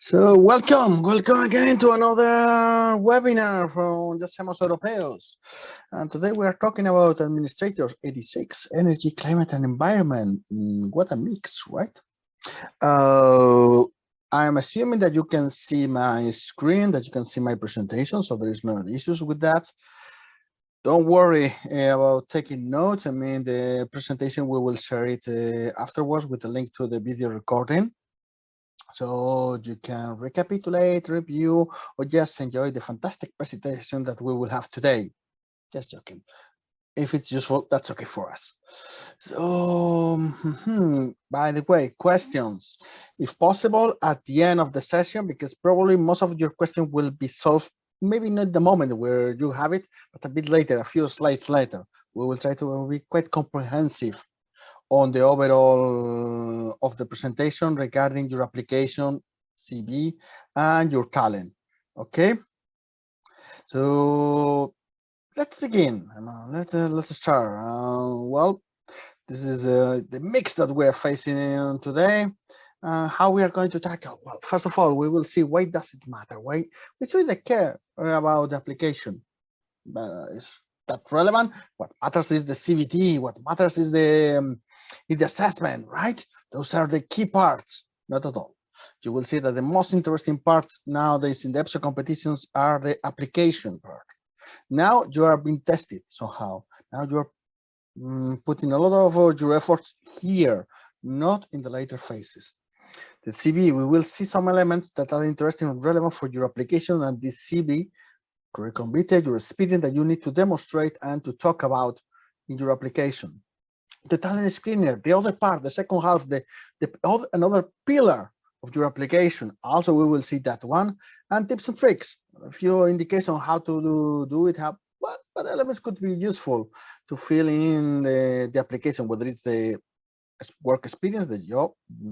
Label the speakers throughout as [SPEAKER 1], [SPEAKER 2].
[SPEAKER 1] So welcome again to another webinar from YaSemosEuropeos. And today we are talking about Administrators 86, Energy, Climate and Environment. What a mix, right? I'm assuming that you can see my screen, that you can see my presentation, so there is no issues with that. Don't worry about taking notes. I mean, the presentation, we will share it afterwards with a link to the video recording. So you can recapitulate, review, or just enjoy the fantastic presentation that we will have today. Just joking. If it's useful, that's okay for us. So, by the way, questions, if possible, at the end of the session, because probably most of your questions will be solved, maybe not the moment where you have it, but a bit later, a few slides later. We will try to be quite comprehensive on the overall of the presentation regarding your application, CV, and your talent. Okay, so let's begin. Let's start. Well, this is the mix that we are facing today. How we are going to tackle? Well, first of all, we will see why does it matter. Why we should care about the application. Is that relevant? What matters is the CVT. What matters is the assessment, right? Those are the key parts. Not at all. You will see that the most interesting parts nowadays in the EPSO competitions are the application part. Now you are being tested somehow. Now you are putting a lot of your efforts here, not in the later phases. The CV, we will see some elements that are interesting and relevant for your application, and this CV, curriculum vitae, your experience that you need to demonstrate and to talk about in your application. The talent screener, the other part, the second half, another pillar of your application. Also, we will see that one, and tips and tricks, a few indications on how to do it, what elements could be useful to fill in the application, whether it's the work experience, the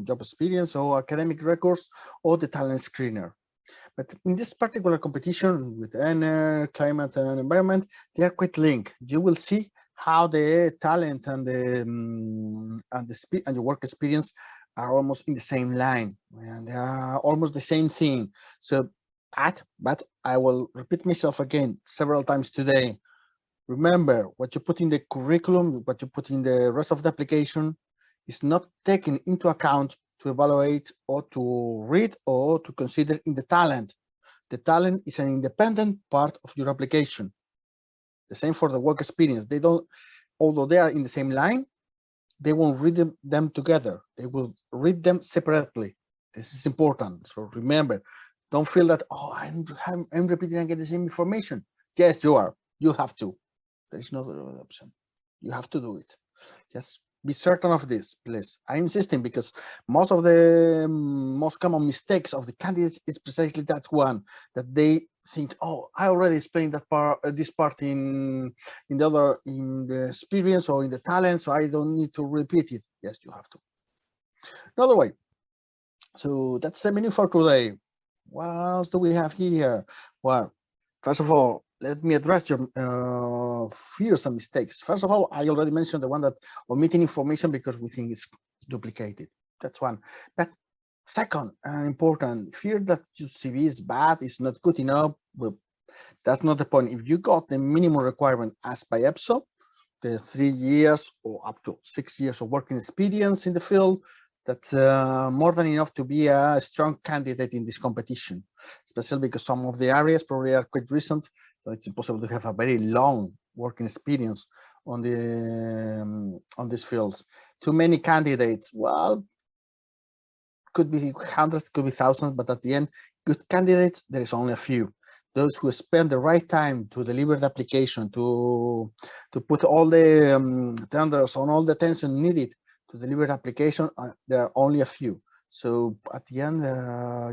[SPEAKER 1] job experience, or academic records, or the talent screener. But in this particular competition with energy, climate and environment, they are quite linked. You will see how the talent and the work experience are almost in the same line, and they are almost the same thing. So, but I will repeat myself again several times today. Remember, what you put in the curriculum, what you put in the rest of the application is not taken into account to evaluate or to read or to consider in the talent. The talent is an independent part of your application. The same for the work experience. They don't, although they are in the same line, they won't read them together. They will read them separately. This is important. So remember, don't feel that, oh, I'm repeating again the same information. Yes, you are. You have to. There is no other option. You have to do it. Just be certain of this, please. I'm insisting because most of the most common mistakes of the candidates is precisely that one, that they think, oh, I already explained that part, this part in the experience or in the talent, so I don't need to repeat it. Yes, you have to. Another way. So that's the menu for today. What else do we have here? Well, first of all, let me address your fears and mistakes. First of all, I already mentioned the one that omitting information because we think it's duplicated. That's one. But second, important, fear that your CV is bad, is not good enough. Well, that's not the point. If you got the minimum requirement as by EPSO, the 3 years or up to 6 years of working experience in the field, that's more than enough to be a strong candidate in this competition, especially because some of the areas probably are quite recent, so it's impossible to have a very long working experience on these fields. Too many candidates, well, could be hundreds, could be thousands, but at the end, good candidates, there is only a few. Those who spend the right time to deliver the application, to put all the tenders on all the attention needed to deliver the application, there are only a few. So at the end,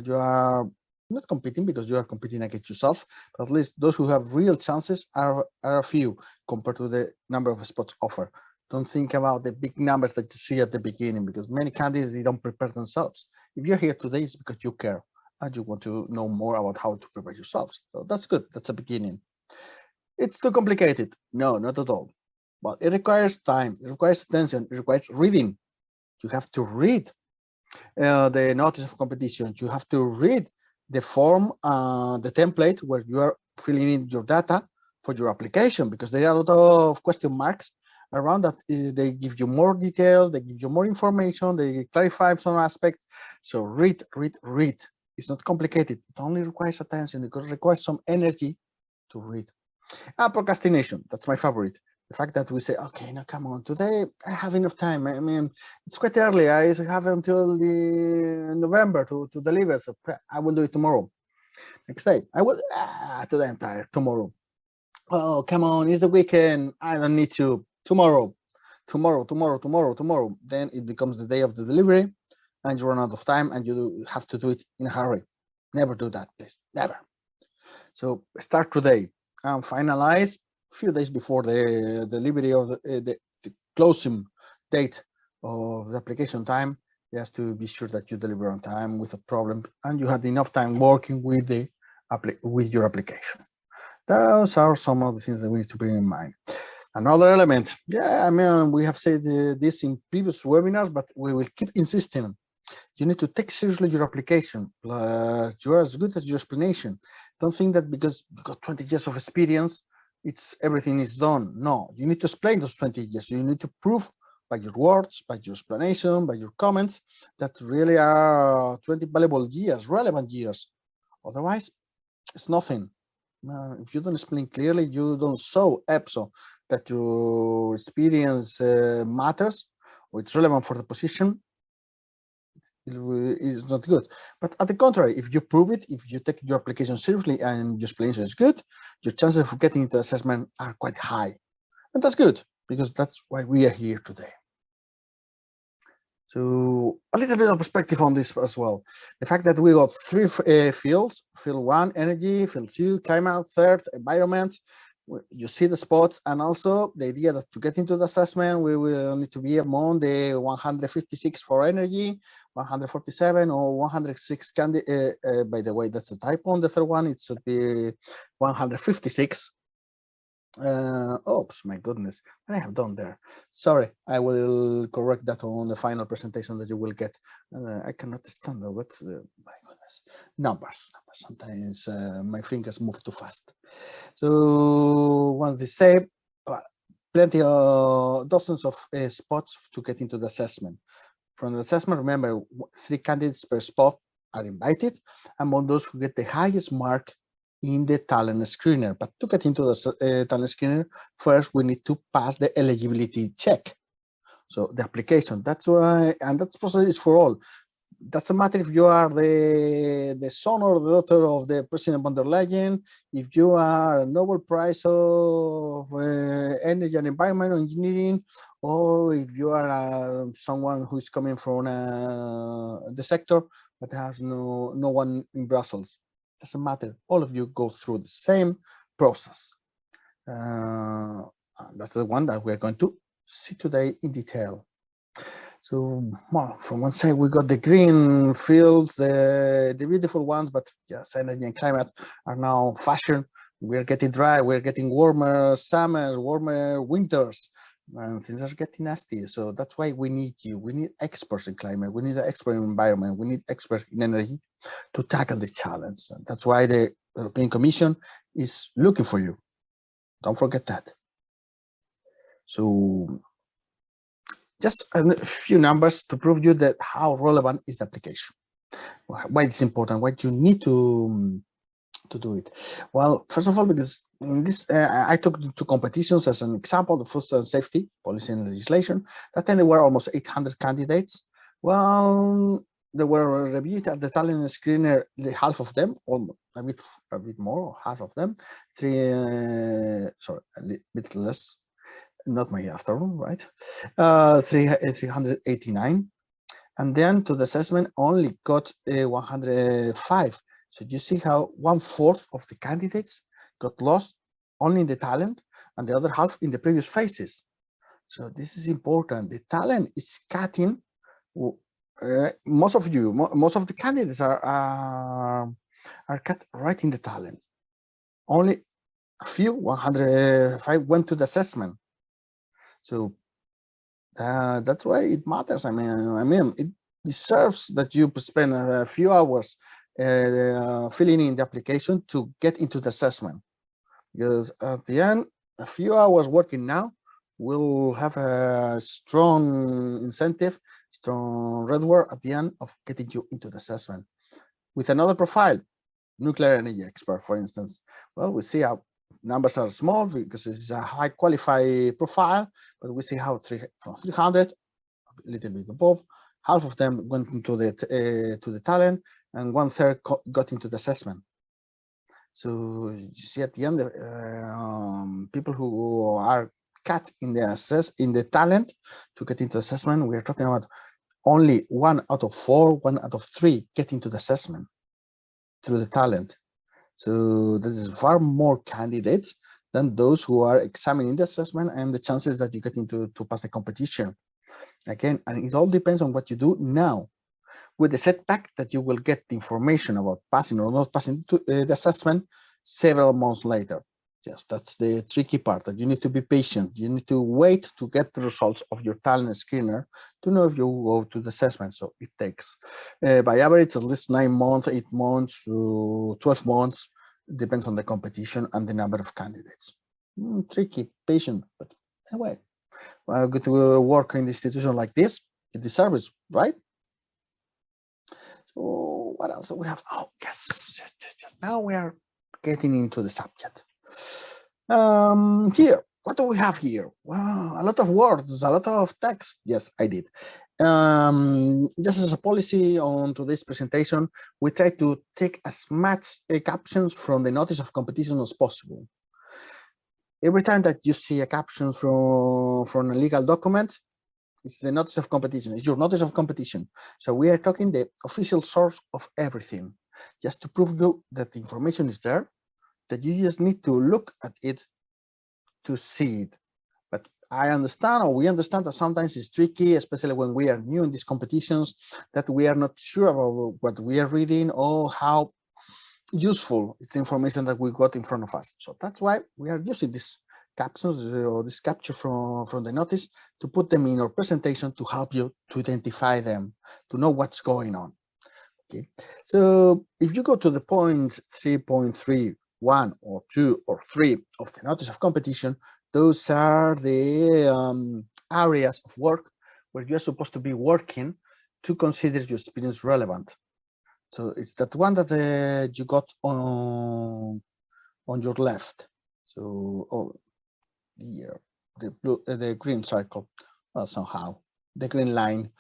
[SPEAKER 1] you are not competing because you are competing against yourself, but at least those who have real chances are a few compared to the number of spots offered. Don't think about the big numbers that you see at the beginning, because many candidates, they don't prepare themselves. If you're here today, it's because you care and you want to know more about how to prepare yourselves. So that's good. That's a beginning. It's too complicated. No, not at all. But it requires time. It requires attention. It requires reading. You have to read. the notice of competition. You have to read the form, the template where you are filling in your data for your application, because there are a lot of question marks around that. They give you more detail, they give you more information, they clarify some aspects. So read. It's not complicated. It only requires attention. It requires some energy to read. Procrastination, that's my favorite. The fact that we say, okay, now come on, today I have enough time. I mean, it's quite early. I have until the November to deliver, so I will do it tomorrow. Next day, I will to the entire tomorrow. Oh, come on, it's the weekend. I don't need to. Tomorrow. Then it becomes the day of the delivery, and you run out of time, and you have to do it in a hurry. Never do that, please. Never. So start today and finalize a few days before the delivery of the closing date of the application time, just to be sure that you deliver on time without problem, and you had enough time working with your application. Those are some of the things that we need to bear in mind. Another element, I mean, we have said this in previous webinars, but we will keep insisting. You need to take seriously your application. You're as good as your explanation. Don't think that because you got 20 years of experience, everything is done. No, you need to explain those 20 years. You need to prove by your words, by your explanation, by your comments, that really are 20 valuable years, relevant years. Otherwise, it's nothing. If you don't explain clearly, you don't show EPSO that your experience matters, or it's relevant for the position, is not good. But at the contrary, if you prove it, if you take your application seriously and your explanation is good, your chances of getting into assessment are quite high. And that's good, because that's why we are here today. So a little bit of perspective on this as well. The fact that we got three fields: field 1, energy; field 2, climate; third, environment. You see the spots, and also the idea that to get into the assessment, we will need to be among the 156 for energy, 147 or 106 by the way, that's a typo on the third one. It should be 156. Oops, my goodness, what I have done there. Sorry, I will correct that on the final presentation that you will get. I cannot stand there, but my goodness, numbers. Sometimes my fingers move too fast. So once they say, plenty of dozens of spots to get into the assessment. From the assessment, remember, 3 candidates per spot are invited, among those who get the highest mark in the talent screener. But to get into the talent screener, first we need to pass the eligibility check. So the application, that's why, and that process is for all. Doesn't matter if you are the son or the daughter of the President von der Leyen, if you are a Nobel Prize of Energy and Environment Engineering, or if you are someone who is coming from the sector but has no one in Brussels. Doesn't matter. All of you go through the same process. That's the one that we're going to see today in detail. So, well, from one side we got the green fields, the beautiful ones, but yes, energy and climate are now fashion. We're getting dry, we're getting warmer summers, warmer winters, and things are getting nasty. So that's why we need you. We need experts in climate, we need an expert in environment, we need experts in energy to tackle the challenge. And that's why the European Commission is looking for you. Don't forget that. So just a few numbers to prove you that how relevant is the application, why it's important, why you need to do it. Well, first of all, because in this I took 2 competitions as an example: the food and safety policy and legislation. That time there were almost 800 candidates. Well, they were reviewed at the talent screener, half of them, almost a bit more, half of them, sorry, a bit less. Not my afternoon, right? 389, and then to the assessment only got 105. So you see how 1/4 of the candidates got lost only in the talent, and the other half in the previous phases. So this is important. The talent is cutting. Most of the candidates are cut right in the talent. Only a few, 105, went to the assessment. So that's why it matters. I mean, deserves that you spend a few hours filling in the application to get into the assessment, because at the end, a few hours working now will have a strong incentive, strong reward at the end of getting you into the assessment. With another profile, nuclear energy expert, for instance, well, we see how numbers are small because it's a high qualified profile, but we see how from 300, a little bit above, half of them went into the talent, and 1/3 got into the assessment. So you see at the end, people who are cut in the talent to get into assessment, we are talking about only 1 out of 4, 1 out of 3 get into the assessment through the talent. So this is far more candidates than those who are examining the assessment and the chances that you get into to pass the competition. Again, and it all depends on what you do now, with the setback that you will get the information about passing or not passing to the assessment several months later. Yes, that's the tricky part, that you need to be patient. You need to wait to get the results of your talent screener to know if you go to the assessment. So it takes, by average, at least 9 months, 8 months to 12 months. It depends on the competition and the number of candidates. Tricky, patient, but anyway, good to work in an institution like this. It deserves, right? So what else do we have? Oh, yes. Now we are getting into the subject. Here, what do we have here? Well, a lot of words, a lot of text. Yes, I did. Just as a policy on today's presentation, we try to take as much captions from the notice of competition as possible. Every time that you see a caption from a legal document, it's the notice of competition. It's your notice of competition. So we are talking the official source of everything, just to prove you that the information is there, that you just need to look at it to see it. But I understand, or we understand, that sometimes it's tricky, especially when we are new in these competitions, that we are not sure about what we are reading or how useful it's information that we got in front of us. So that's why we are using these captions or this capture from the notice to put them in our presentation to help you to identify them, to know what's going on. Okay, so if you go to the point 3.31 or 2 or 3 of the notice of competition, those are the areas of work where you're supposed to be working to consider your experience relevant. So it's that one that you got on your left. So here, the green circle, somehow the green line.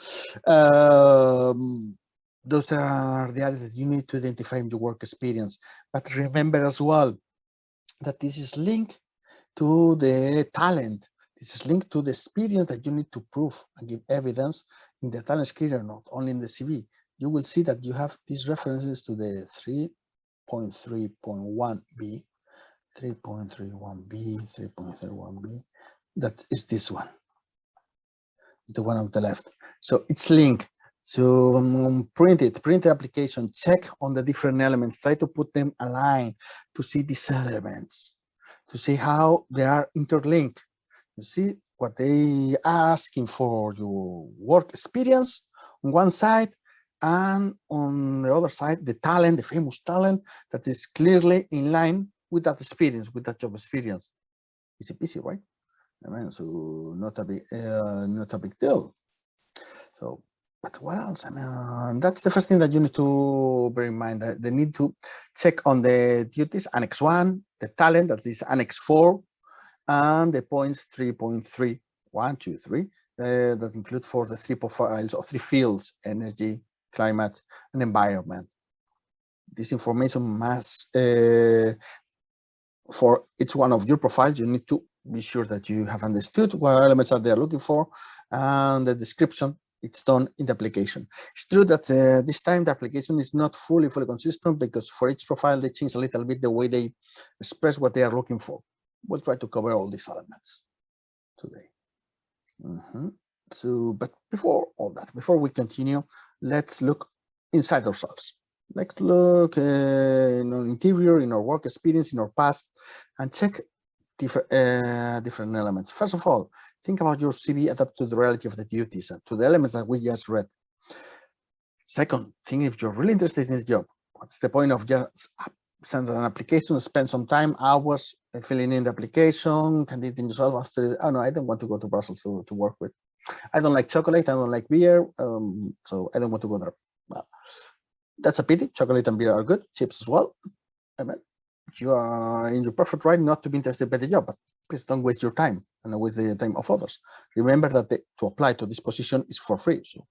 [SPEAKER 1] Those are the areas that you need to identify in your work experience. But remember as well that this is linked to the talent. This is linked to the experience that you need to prove and give evidence in the talent screener, not only in the CV. You will see that you have these references to the 3.3.1b, 3.31b, 3.31b. That is this one, the one on the left. So it's linked. So print the application, check on the different elements, try to put them aligned to see these elements, to see how they are interlinked. You see what they are asking for your work experience on one side, and on the other side, the talent, the famous talent that is clearly in line with that experience, with that job experience. Easy peasy, right? I mean, so not a big deal. So, but what else? I mean, that's the first thing that you need to bear in mind, that they need to check on the duties, Annex 1, the talent, that is Annex 4, and the points 3.3, 1, 2, 3, that include for the 3 profiles or 3 fields: energy, climate, and environment. This information must, for each one of your profiles, you need to be sure that you have understood what elements are they looking for, and the description, it's done in the application. It's true that this time the application is not fully consistent, because for each profile they change a little bit the way they express what they are looking for. We'll try to cover all these elements today. So, but before all that, before we continue, let's look inside ourselves. Let's look in our interior, in our work experience, in our past, and check different elements. First of all, think about your CV adapted to the reality of the duties, to the elements that we just read. Second, think if you're really interested in the job. What's the point of just send an application, spend some time, hours filling in the application, candidating yourself after, oh no, I don't want to go to Brussels to work with. I don't like chocolate, I don't like beer, so I don't want to go there. Well, that's a pity. Chocolate and beer are good, chips as well. I mean, you are in your perfect right not to be interested by the job, but please don't waste your time and waste the time of others. Remember that to apply to this position is for free. So,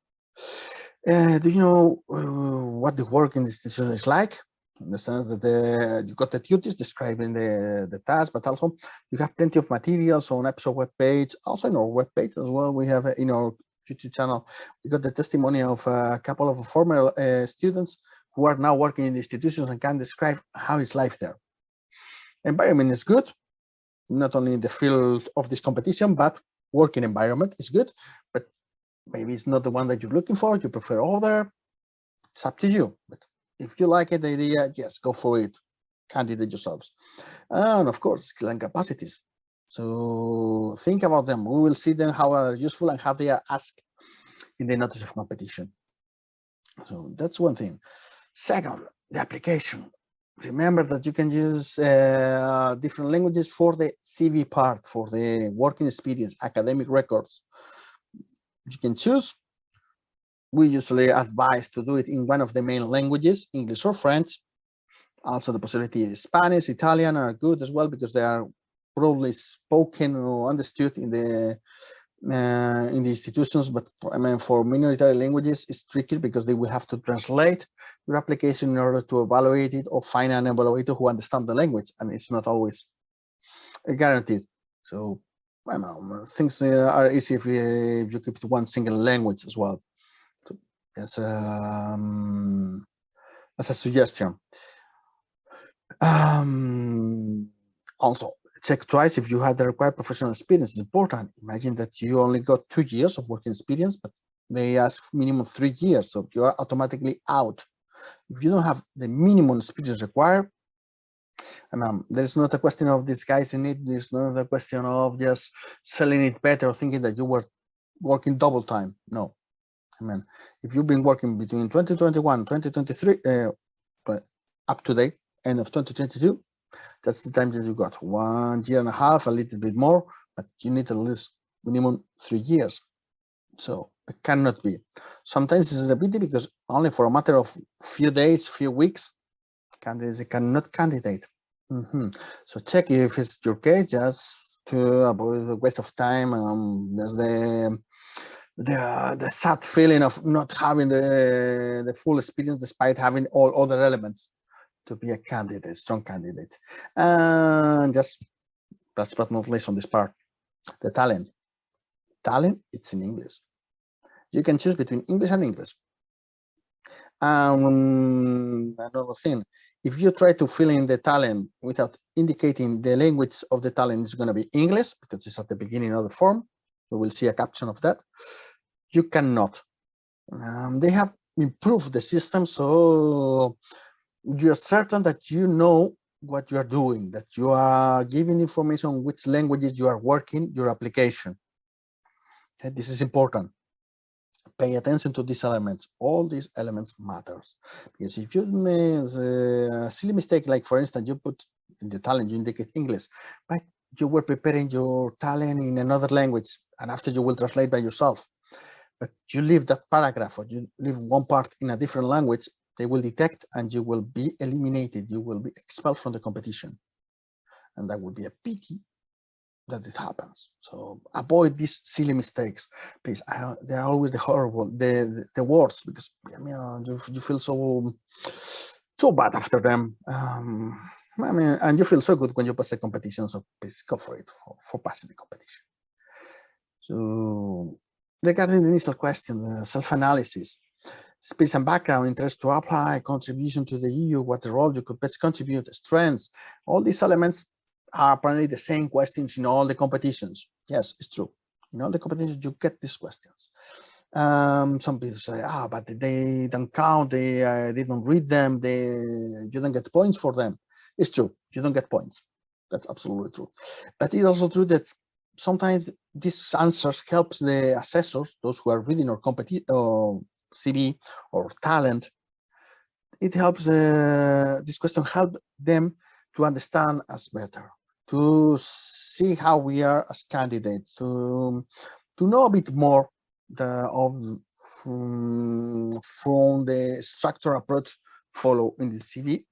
[SPEAKER 1] do you know what the work in the institution is like? In the sense that you got the duties describing the task, but also you have plenty of materials on EPSO webpage, also in our webpage as well. We have in our YouTube channel, we got the testimony of a couple of former students who are now working in the institutions and can describe how is life there. Environment is good, not only in the field of this competition, but working environment is good, but maybe it's not the one that you're looking for. You prefer other. It's up to you. But if you like it, the idea, yes, go for it. Candidate yourselves. And of course, skill and capacities. So think about them. We will see them how are useful and how they are asked in the notice of competition. So that's one thing. Second, the application. Remember that you can use different languages for the CV part, for the working experience, academic records. You can choose. We usually advise to do it in one of the main languages, English or French. Also, the possibility is Spanish, Italian are good as well because they are broadly spoken or understood in the institutions. But I mean, for minority languages, it's tricky because they will have to translate your application in order to evaluate it or find an evaluator who understands the language, and it's not always guaranteed. So, I don't know, things are easy if you keep to one single language as well. So, that's a suggestion. Also, check twice if you have the required professional experience. It's important. Imagine that you only got 2 years of working experience, but they ask minimum 3 years, so you are automatically out. If you don't have the minimum experience required, and there's not a question of disguising it. There's not a question of just selling it better or thinking that you were working double time. No, I mean, if you've been working between 2021 and 2023, but up to date, end of 2022, that's the time that you got 1 year and a half, a little bit more, but you need at least minimum 3 years. So it cannot be. Sometimes this is a pity because only for a matter of few days, few weeks, candidates cannot candidate. So check if it's your case, just to avoid the waste of time. There's the sad feeling of not having the full experience despite having all other elements to be a candidate, strong candidate. And just last but not least on this part, the talent. Talent, it's in English. You can choose between English and English. Another thing, if you try to fill in the talent without indicating the language of the talent is going to be English, because it's at the beginning of the form, we will see a caption of that. You cannot. They have improved the system, so you're certain that you know what you are doing, that you are giving information on which languages you are working your application. Okay, this is important. Pay attention to these elements. All these elements matters, because if you make a silly mistake, like for instance, you put in the talent, you indicate English, but you were preparing your talent in another language, and after you will translate by yourself, but you leave that paragraph or you leave one part in a different language, they will detect and you will be eliminated. You will be expelled from the competition, and that would be a pity that it happens. So avoid these silly mistakes, please. They are always the horrible, the worst, because I mean, you feel so bad after them. I mean, and you feel so good when you pass a competition. So please go for it for passing the competition. So regarding the initial question, the self-analysis, skills and background, interest to apply, contribution to the EU, what role you could best contribute, strengths, all these elements are apparently the same questions in all the competitions. Yes, it's true. In all the competitions, you get these questions. Some people say, but they don't count, they don't read them, you don't get points for them. It's true, you don't get points. That's absolutely true. But it's also true that sometimes these answers helps the assessors, those who are reading or CV or talent, it helps this question help them to understand us better, to see how we are as candidates, to know a bit more from the structure approach follow in the CV.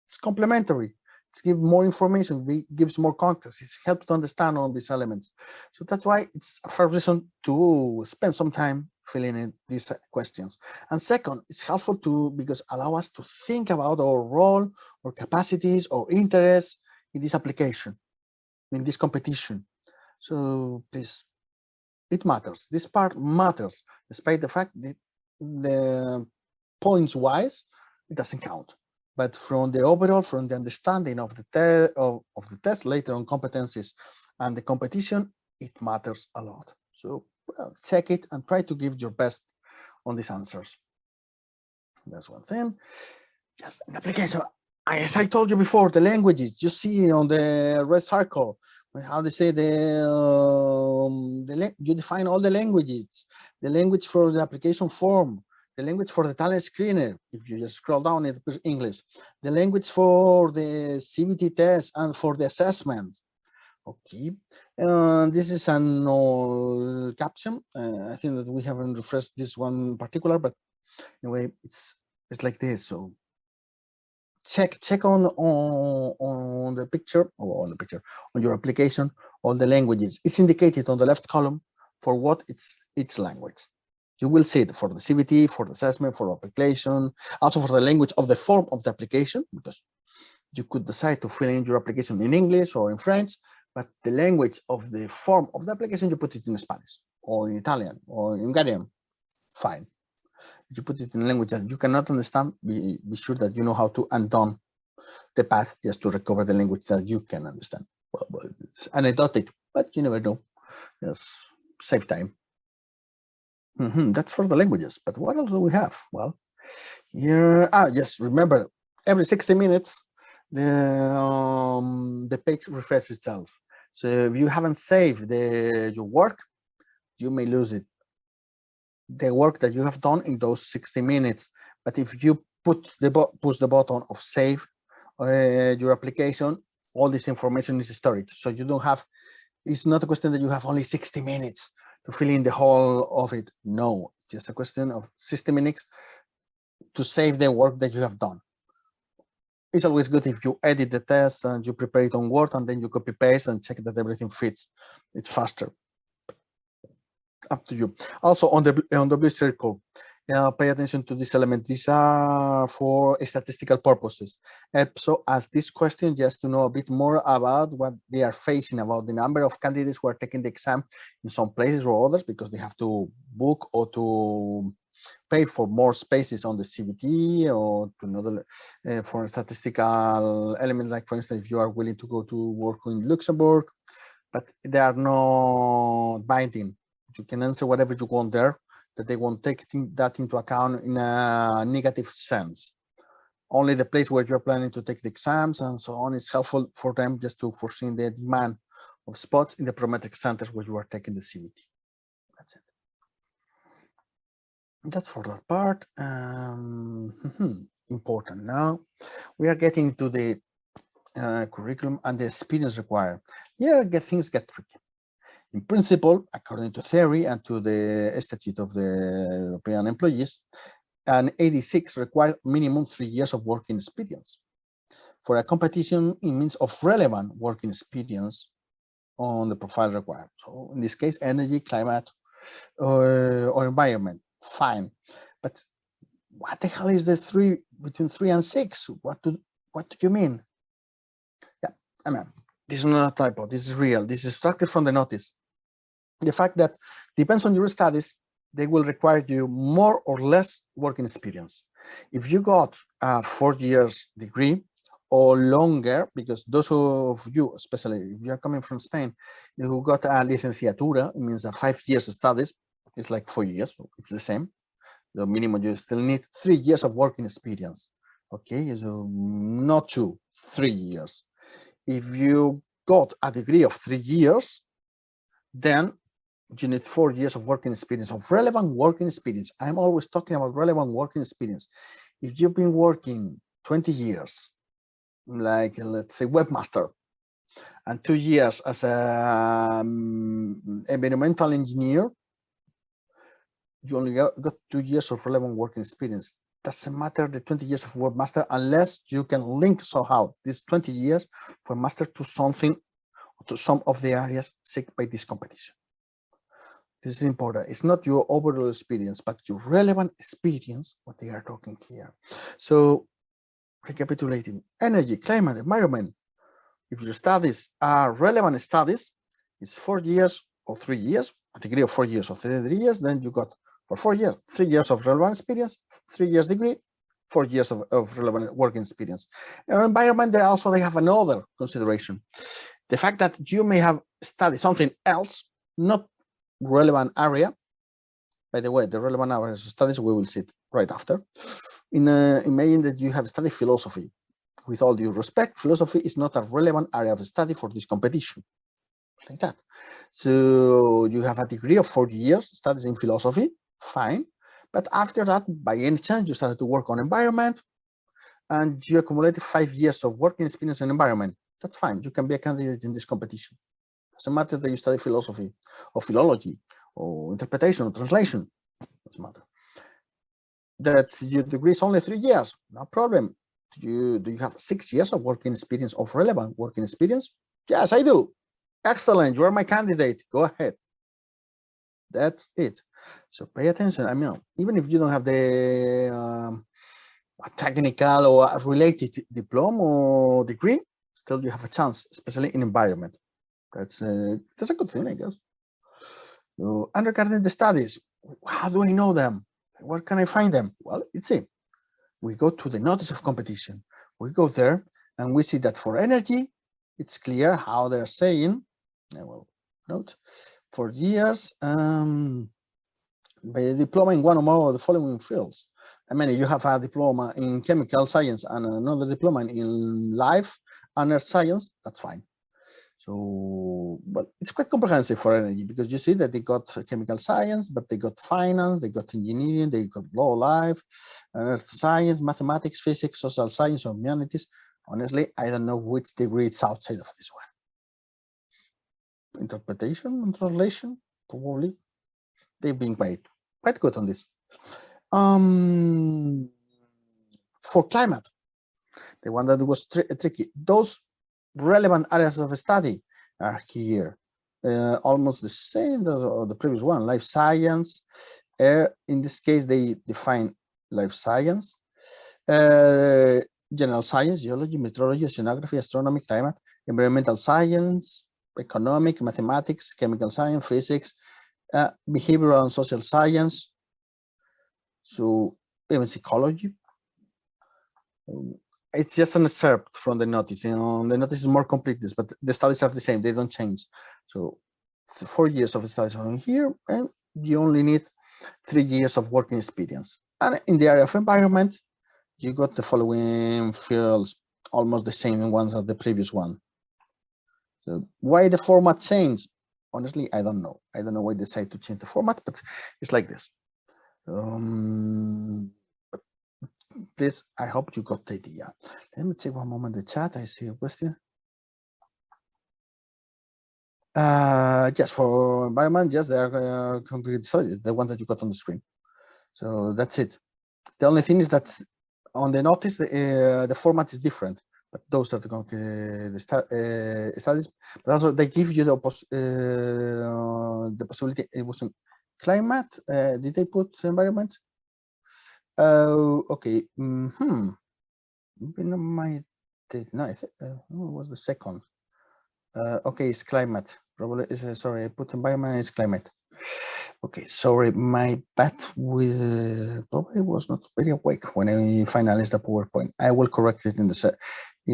[SPEAKER 1] It's complementary. It gives more information. It gives more context. It helps to understand all these elements. So that's why it's a fair reason to spend some time filling in these questions. And second, it's helpful because allow us to think about our role or capacities or interests in this application, in this competition. So please, it matters. This part matters, despite the fact that the points wise, it doesn't count. But from the overall, from the understanding of the test later on competencies and the competition, it matters a lot. So well, check it and try to give your best on these answers. That's one thing. Just an application. As I told you before, the languages you see on the red circle, how they say you define all the languages, the language for the application form, the language for the talent screener, if you just scroll down, it appears English, the language for the CBT test and for the assessment. Okay, this is an old caption. I think that we haven't refreshed this one in particular, but anyway, it's like this. So check on the picture or on your application all the languages. It's indicated on the left column for what it's each language. You will see it for the CBT, for the assessment, for application, also for the language of the form of the application, because you could decide to fill in your application in English or in French, but the language of the form of the application, you put it in Spanish or in Italian or in Hungarian. Fine. You put it in language that you cannot understand, be sure that you know how to undo the path just to recover the language that you can understand. Well, it's anecdotic, but you never know. Just save time. That's for the languages, but what else do we have? Well, here, yes, remember, every 60 minutes, the page refreshes itself. So if you haven't saved your work, you may lose it. The work that you have done in those 60 minutes. But if you push the button of save your application, all this information is stored. So you don't have, it's not a question that you have only 60 minutes to fill in the whole of it. No, it's just a question of 60 minutes to save the work that you have done. It's always good if you edit the test and you prepare it on Word and then you copy paste and check that everything fits. It's faster. Up to you. Also on the blue circle, pay attention to this element. These are for statistical purposes. EPSO asks this question just to know a bit more about what they are facing, about the number of candidates who are taking the exam in some places or others, because they have to book or to pay for more spaces on the CBT or to another for a statistical element, like for instance, if you are willing to go to work in Luxembourg, but they are not binding. You can answer whatever you want there, that they won't take that into account in a negative sense. Only the place where you're planning to take the exams and so on is helpful for them just to foresee the demand of spots in the prometric centers where you are taking the CBT. That's it. That's for that part. Important. Now we are getting to the curriculum and the experience required. Here, things get tricky. In principle, according to theory and to the statute of the European employees, an 86 requires minimum 3 years of working experience. For a competition, it means of relevant working experience on the profile required. So in this case, energy, climate, or environment, fine. But what the hell is the between 3 and 6? What do you mean? Yeah, I mean, this is not a typo. This is real. This is extracted from the notice. The fact that depends on your studies, they will require you more or less working experience. If you got a 4 years degree or longer, because those of you, especially if you're coming from Spain, who got a licenciatura, it means a 5 years studies, it's like 4 years, so it's the same. The minimum, you still need 3 years of working experience. Okay, so not 2, 3 years. If you got a degree of 3 years, then you need 4 years of working experience, of relevant working experience. I'm always talking about relevant working experience. If you've been working 20 years, like let's say webmaster, and 2 years as a environmental engineer, you only got 2 years of relevant working experience. Doesn't matter the 20 years of webmaster unless you can link somehow these 20 years for master to something, to some of the areas set by this competition. This is important. It's not your overall experience, but your relevant experience, what they are talking here. So recapitulating, energy, climate, environment. If your studies are relevant studies, it's 4 years or 3 years, a degree of 4 years or 3 years, then you got for 4 years, 3 years of relevant experience, 3 years degree, 4 years of relevant working experience. And environment, they have another consideration. The fact that you may have studied something else, not relevant area. By the way, the relevant areas of studies, we will see it right after. Imagine that you have studied philosophy. With all due respect, philosophy is not a relevant area of study for this competition. Like that. So you have a degree of 40 years studies in philosophy, fine. But after that, by any chance, you started to work on environment and you accumulated 5 years of working experience in environment. That's fine. You can be a candidate in this competition. Doesn't matter that you study philosophy or philology or interpretation or translation. Doesn't matter. That your degree is only 3 years. No problem. Do you have 6 years of working experience, of relevant working experience? Yes, I do. Excellent. You are my candidate. Go ahead. That's it. So pay attention. I mean, even if you don't have the a technical or a related diploma or degree, still you have a chance, especially in environment. That's a good thing, I guess. And regarding the studies, how do I know them? Where can I find them? Well, it's it. We go to the notice of competition. We go there and we see that for energy, it's clear how they're saying. I will note 4 years by a diploma in one or more of the following fields. I mean, you have a diploma in chemical science and another diploma in life and earth science, that's fine. So, but it's quite comprehensive for energy because you see that they got chemical science, but they got finance, they got engineering, they got law, life, earth science, mathematics, physics, social science, or humanities. Honestly, I don't know which degree it's outside of this one. Interpretation and translation, probably. They've been quite good on this. For climate, the one that was tricky, those relevant areas of study are here, almost the same as the previous one. Life science, in this case they define life science, general science, geology, meteorology, oceanography, astronomy, climate, environmental science, economic, mathematics, chemical science, physics, behavioral and social science, so even psychology. It's just an excerpt from the notice. The notice is more complete, but the studies are the same. They don't change. So 4 years of studies on here, and you only need 3 years of working experience. And in the area of environment, you got the following fields, almost the same ones as the previous one. So why the format changed? Honestly, I don't know. I don't know why they decided to change the format, but it's like this. This, I hope you got the idea. Let me take one moment the chat. I see a question. Yes, for environment, yes, they are concrete studies, the ones that you got on the screen. So that's it. The only thing is that on the notice, the format is different, but those are the studies. But also, they give you the possibility. It was climate. Did they put environment? Okay. No, what was the second? Okay, it's climate. Probably is sorry. I put environment. It's climate. Okay, sorry. My bad with probably was not very awake when I finalized the PowerPoint. I will correct it in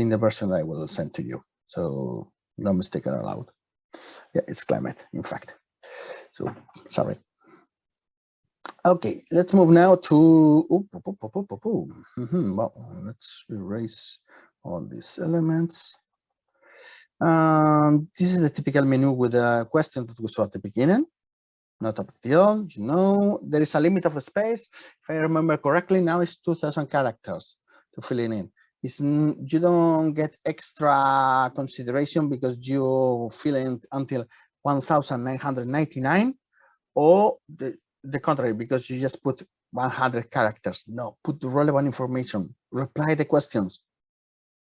[SPEAKER 1] the version I will send to you. So no mistake allowed. Yeah, it's climate. In fact. So sorry. Okay, let's move now to well, let's erase all these elements. This is the typical menu with a question that we saw at the beginning. Not a big deal. You know, there is a limit of space. If I remember correctly, now it's 2,000 characters to fill it in. You don't get extra consideration because you fill in until 1,999, or the contrary, because you just put 100 characters. No, put the relevant information. Reply the questions.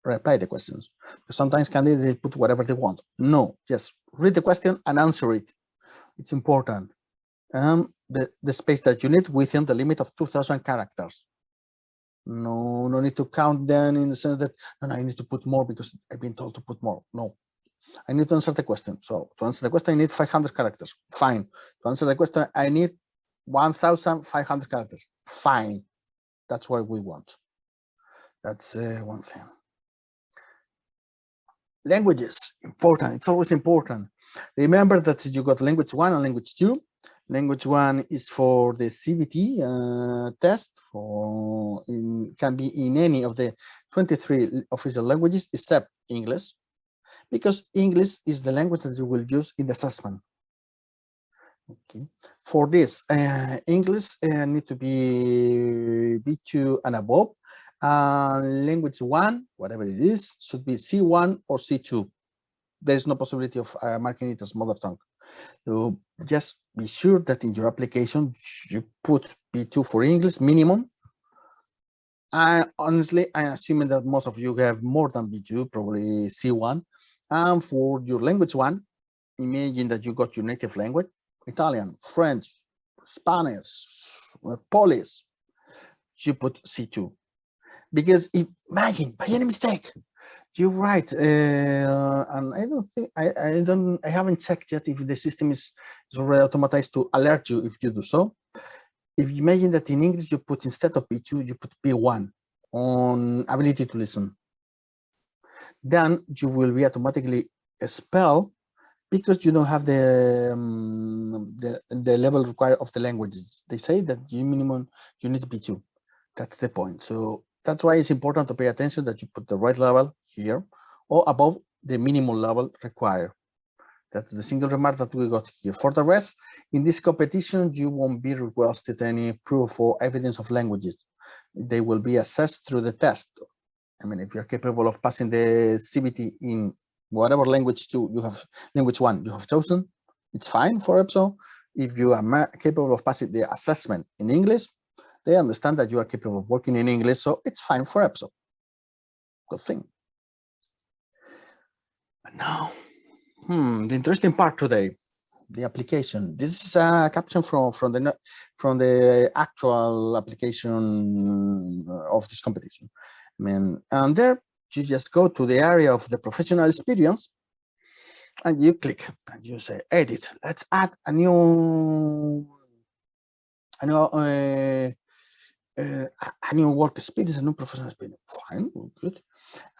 [SPEAKER 1] Reply the questions. Because sometimes candidates put whatever they want. No, just read the question and answer it. It's important. The space that you need within the limit of 2,000 characters. No need to count them in the sense that no, I need to put more because I've been told to put more. No, I need to answer the question. So to answer the question, I need 500 characters. Fine. To answer the question, I need 1,500 characters. Fine. That's what we want. That's one thing. Languages, important. It's always important. Remember that you got language 1 and language 2. Language 1 is for the CBT test. Can be in any of the 23 official languages except English, because English is the language that you will use in the assessment. Okay. For this, English need to be B2 and above. Language 1, whatever it is, should be C1 or C2. There is no possibility of marking it as mother tongue. So just be sure that in your application you put B2 for English minimum. Honestly, I'm assuming that most of you have more than B2, probably C1. And for your language 1, imagine that you got your native language, Italian, French, Spanish, Polish, you put C2. Because imagine, by any mistake, you write, and I don't think, I haven't checked yet if the system is already automatized to alert you if you do so. If you imagine that in English you put, instead of B2, you put B1 on ability to listen, then you will be automatically expelled because you don't have the level required of the languages. They say that you minimum you need B2. That's the point. So that's why it's important to pay attention that you put the right level here or above the minimum level required. That's the single remark that we got here. For the rest, in this competition, you won't be requested any proof or evidence of languages. They will be assessed through the test. I mean, if you're capable of passing the CBT in whatever language you have, language 1 you have chosen, it's fine for EPSO. If you are capable of passing the assessment in English, they understand that you are capable of working in English, so it's fine for EPSO. Good thing. But now, the interesting part today, the application. This is a caption from the actual application of this competition. I mean, and there you just go to the area of the professional experience, and you click and you say edit. Let's add a new work experience, a new professional experience. Fine, good.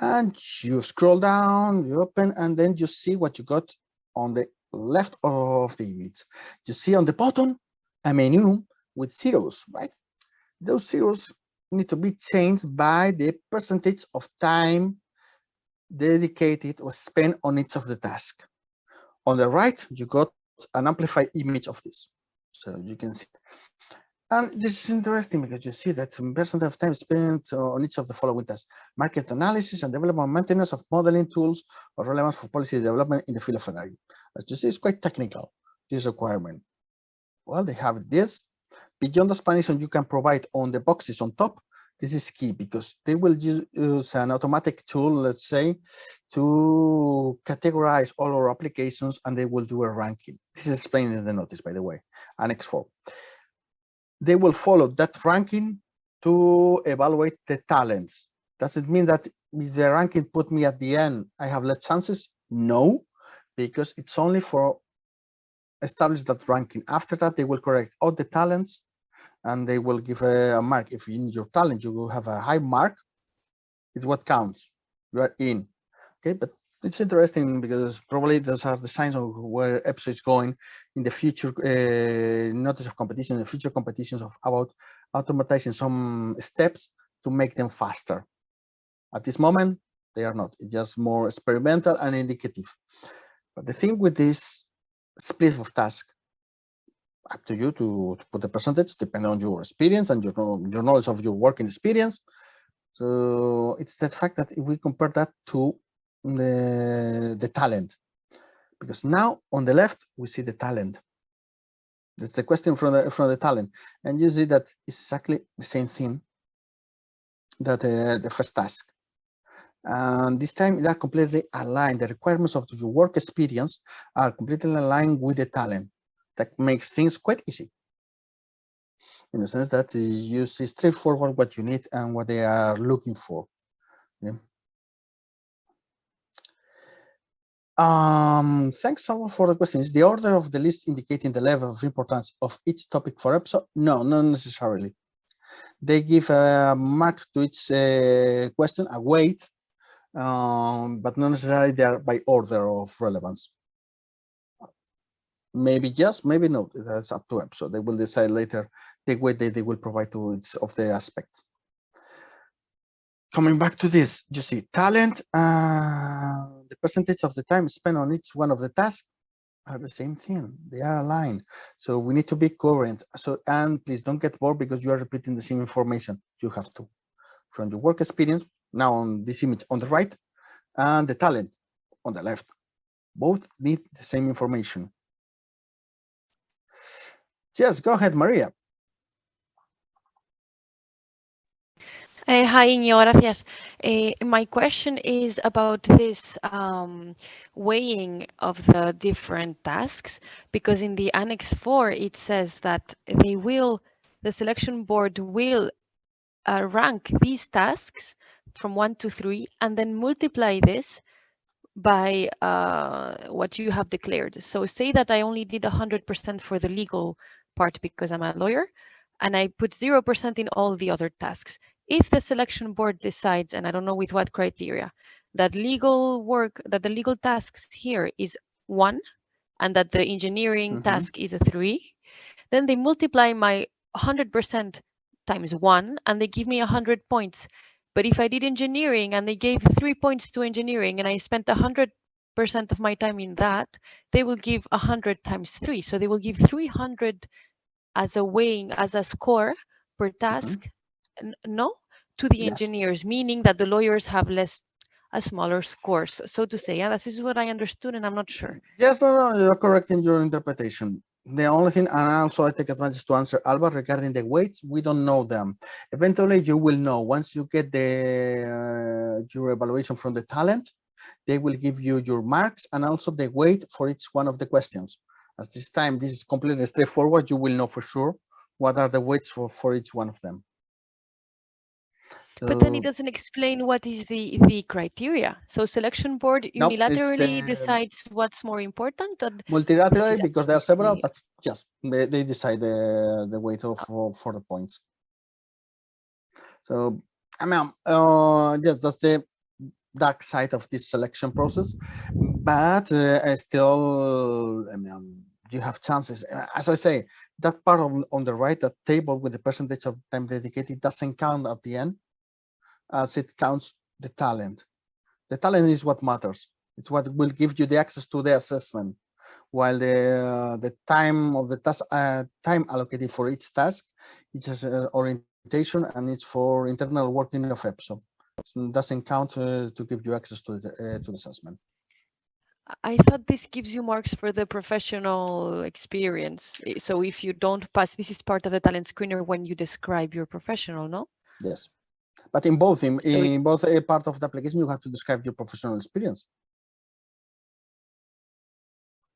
[SPEAKER 1] And you scroll down, you open, and then you see what you got on the left of the image. You see on the bottom a menu with zeros, right? Those zeros need to be changed by the percentage of time dedicated or spent on each of the tasks. On the right, you got an amplified image of this, so you can see it. And this is interesting because you see that some percent of time spent on each of the following tasks: market analysis and development and maintenance of modeling tools or relevance for policy development in the field of energy. As you see, it's quite technical, this requirement. Well, they have this. Beyond the explanation you can provide on the boxes on top, this is key because they will use an automatic tool, let's say, to categorize all our applications, and they will do a ranking. This is explained in the notice, by the way, Annex 4. They will follow that ranking to evaluate the talents. Does it mean that if the ranking put me at the end, I have less chances? No, because it's only for establish that ranking. After that, they will correct all the talents and they will give a mark. If in your talent you will have a high mark, it's what counts. You are in. Okay, but it's interesting because probably those are the signs of where EPSO is going in the future notice of competition, the future competitions about automatizing some steps to make them faster. At this moment, they are not. It's just more experimental and indicative. But the thing with this split of tasks, up to you to put the percentage, depending on your experience and your knowledge of your working experience. So it's the fact that if we compare that to the talent, because now on the left we see the talent. That's the question from the talent, and you see that it's exactly the same thing that the first task. And this time they are completely aligned. The requirements of your work experience are completely aligned with the talent. That makes things quite easy, in the sense that you see straightforward what you need and what they are looking for. Yeah. Thanks so much for the question. Is the order of the list indicating the level of importance of each topic for EPSO? No, not necessarily. They give a mark to each question, a weight, but not necessarily they are by order of relevance. Maybe yes, maybe no. That's up to EPSO. They will decide later the weight that they will provide to each of the aspects. Coming back to this, you see talent, the percentage of the time spent on each one of the tasks are the same thing. They are aligned. So we need to be coherent. So, and please don't get bored because you are repeating the same information. You have to, from your work experience, now on this image on the right, and the talent on the left. Both need the same information. Yes, go ahead, Maria.
[SPEAKER 2] Hi, Iñigo, gracias. My question is about this weighing of the different tasks, because in the Annex 4, it says that the selection board will rank these tasks from 1 to 3 and then multiply this by what you have declared. So say that I only did 100% for the legal part because I'm a lawyer, and I put 0% in all the other tasks. If the selection board decides, and I don't know with what criteria, that the legal tasks here is 1 and that the engineering task is a 3, then they multiply my 100% times 1 and they give me 100 points. But if I did engineering and they gave 3 points to engineering and I spent 100% of my time in that, they will give 100 times 3. So they will give 300 as a weighing, as a score per task, no, to the engineers, meaning that the lawyers have a smaller scores, so to say. Yeah, this is what I understood, and I'm not sure.
[SPEAKER 1] Yes, no, you're correct in your interpretation. The only thing, and also I take advantage to answer Alba regarding the weights, we don't know them. Eventually, you will know once you get your evaluation from the talent. They will give you your marks and also the weight for each one of the questions. As this time, this is completely straightforward. You will know for sure what are the weights for each one of them.
[SPEAKER 2] But then it doesn't explain what is the criteria. So selection board unilaterally decides what's more important?
[SPEAKER 1] Multilaterally, because there are several, but yes, they decide the weight for the points. So, I mean, yes, that's the dark side of this selection process, but still, I mean, you have chances. As I say, that part on the right, that table with the percentage of time dedicated doesn't count at the end, as it counts the talent. The talent is what matters. It's what will give you the access to the assessment, while the time of the task, time allocated for each task, it's just orientation and it's for internal working of EPSO. It doesn't count to give you access to the assessment.
[SPEAKER 2] I thought this gives you marks for the professional experience. So if you don't pass, this is part of the talent screener when you describe your professional, no?
[SPEAKER 1] Yes, but in both part of the application, you have to describe your professional experience.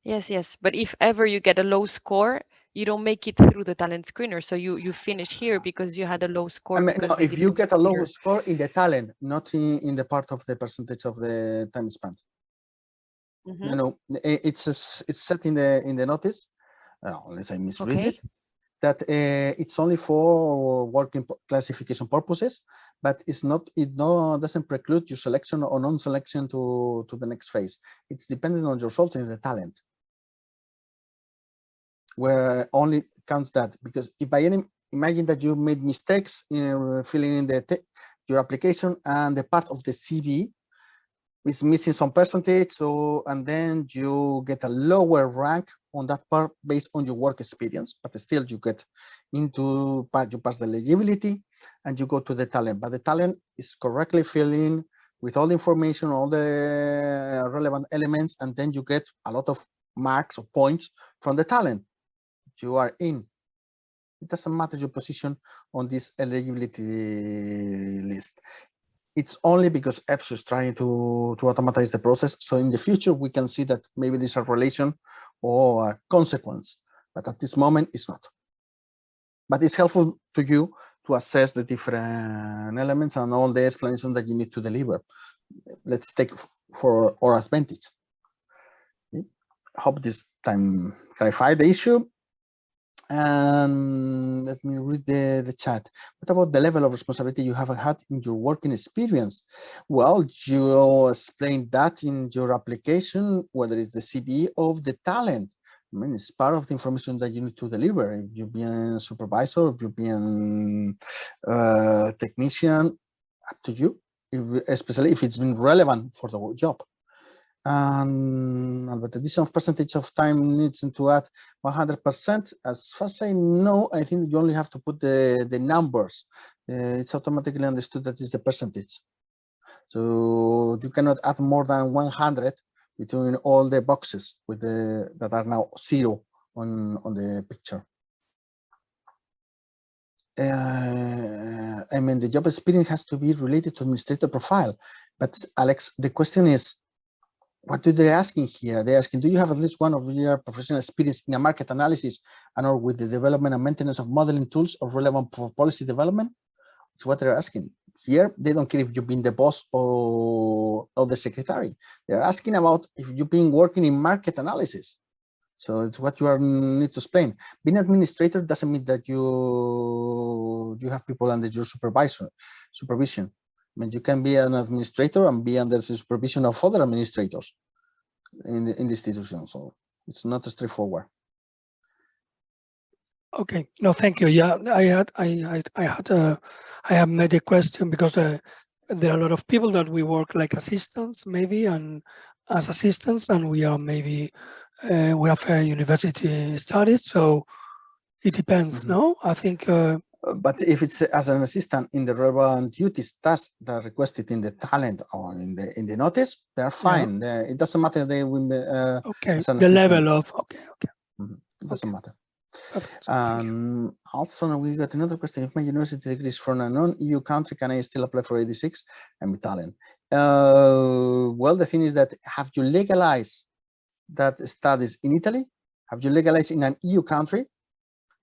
[SPEAKER 2] Yes. But if ever you get a low score, you don't make it through the talent screener. So you finish here because you had a low score.
[SPEAKER 1] I mean, no, if you get a low score in the talent, not in the part of the percentage of the time spent. No, it's set in the notice, unless I misread it, that it's only for working classification purposes, but it doesn't preclude your selection or non-selection to the next phase. It's dependent on your result in the talent, where only counts that. Because if by any, imagine that you made mistakes in filling in your application and the part of the CV is missing some percentage, so and then you get a lower rank on that part based on your work experience, but still you get into, you pass the eligibility and you go to the talent, but the talent is correctly filling with all the information, all the relevant elements, and then you get a lot of marks or points from the talent. You are in. It doesn't matter your position on this eligibility list. It's only because EPSO is trying to automatize the process. So in the future, we can see that maybe there's a relation or a consequence, but at this moment, it's not. But it's helpful to you to assess the different elements and all the explanation that you need to deliver. Let's take for our advantage. Hope this time clarified the issue. And let me read the chat. What about the level of responsibility you have had in your working experience? Well, you explained that in your application, whether it's the CV of the talent. I mean, it's part of the information that you need to deliver. If you've been a supervisor, if you've been a technician, up to you, especially if it's been relevant for the job. And but the addition of percentage of time needs to add 100%. As far as I know, I think you only have to put the numbers. It's automatically understood that is the percentage. So you cannot add more than 100 between all the boxes with that are now 0 on the picture. I mean, the job experience has to be related to administrator profile. But Alex, the question is, what do they asking here? They're asking, do you have at least one of your professional experience in a market analysis and or with the development and maintenance of modeling tools of relevant for policy development? It's what they're asking. Here, they don't care if you've been the boss or the secretary. They're asking about if you've been working in market analysis. So it's what you need to explain. Being administrator doesn't mean that you have people under your supervision. I mean, you can be an administrator and be under the supervision of other administrators in the institution. So it's not straightforward.
[SPEAKER 3] Okay, no, thank you. Yeah, I have made a question because there are a lot of people that we work like assistants, maybe, and as assistants, and we are maybe we have university studies, so it depends. No, I think.
[SPEAKER 1] But if it's as an assistant in the relevant duties tasks that are requested in the talent or in the notice, they're fine. Yeah. It doesn't matter they will be
[SPEAKER 3] okay,
[SPEAKER 1] as an
[SPEAKER 3] the
[SPEAKER 1] assistant.
[SPEAKER 3] level of
[SPEAKER 1] It doesn't matter.
[SPEAKER 3] Okay,
[SPEAKER 1] also, we got another question. If my university degree is from a non-EU country, can I still apply for 86 and be talent? Well, the thing is that have you legalized that studies in Italy? Have you legalized in an EU country?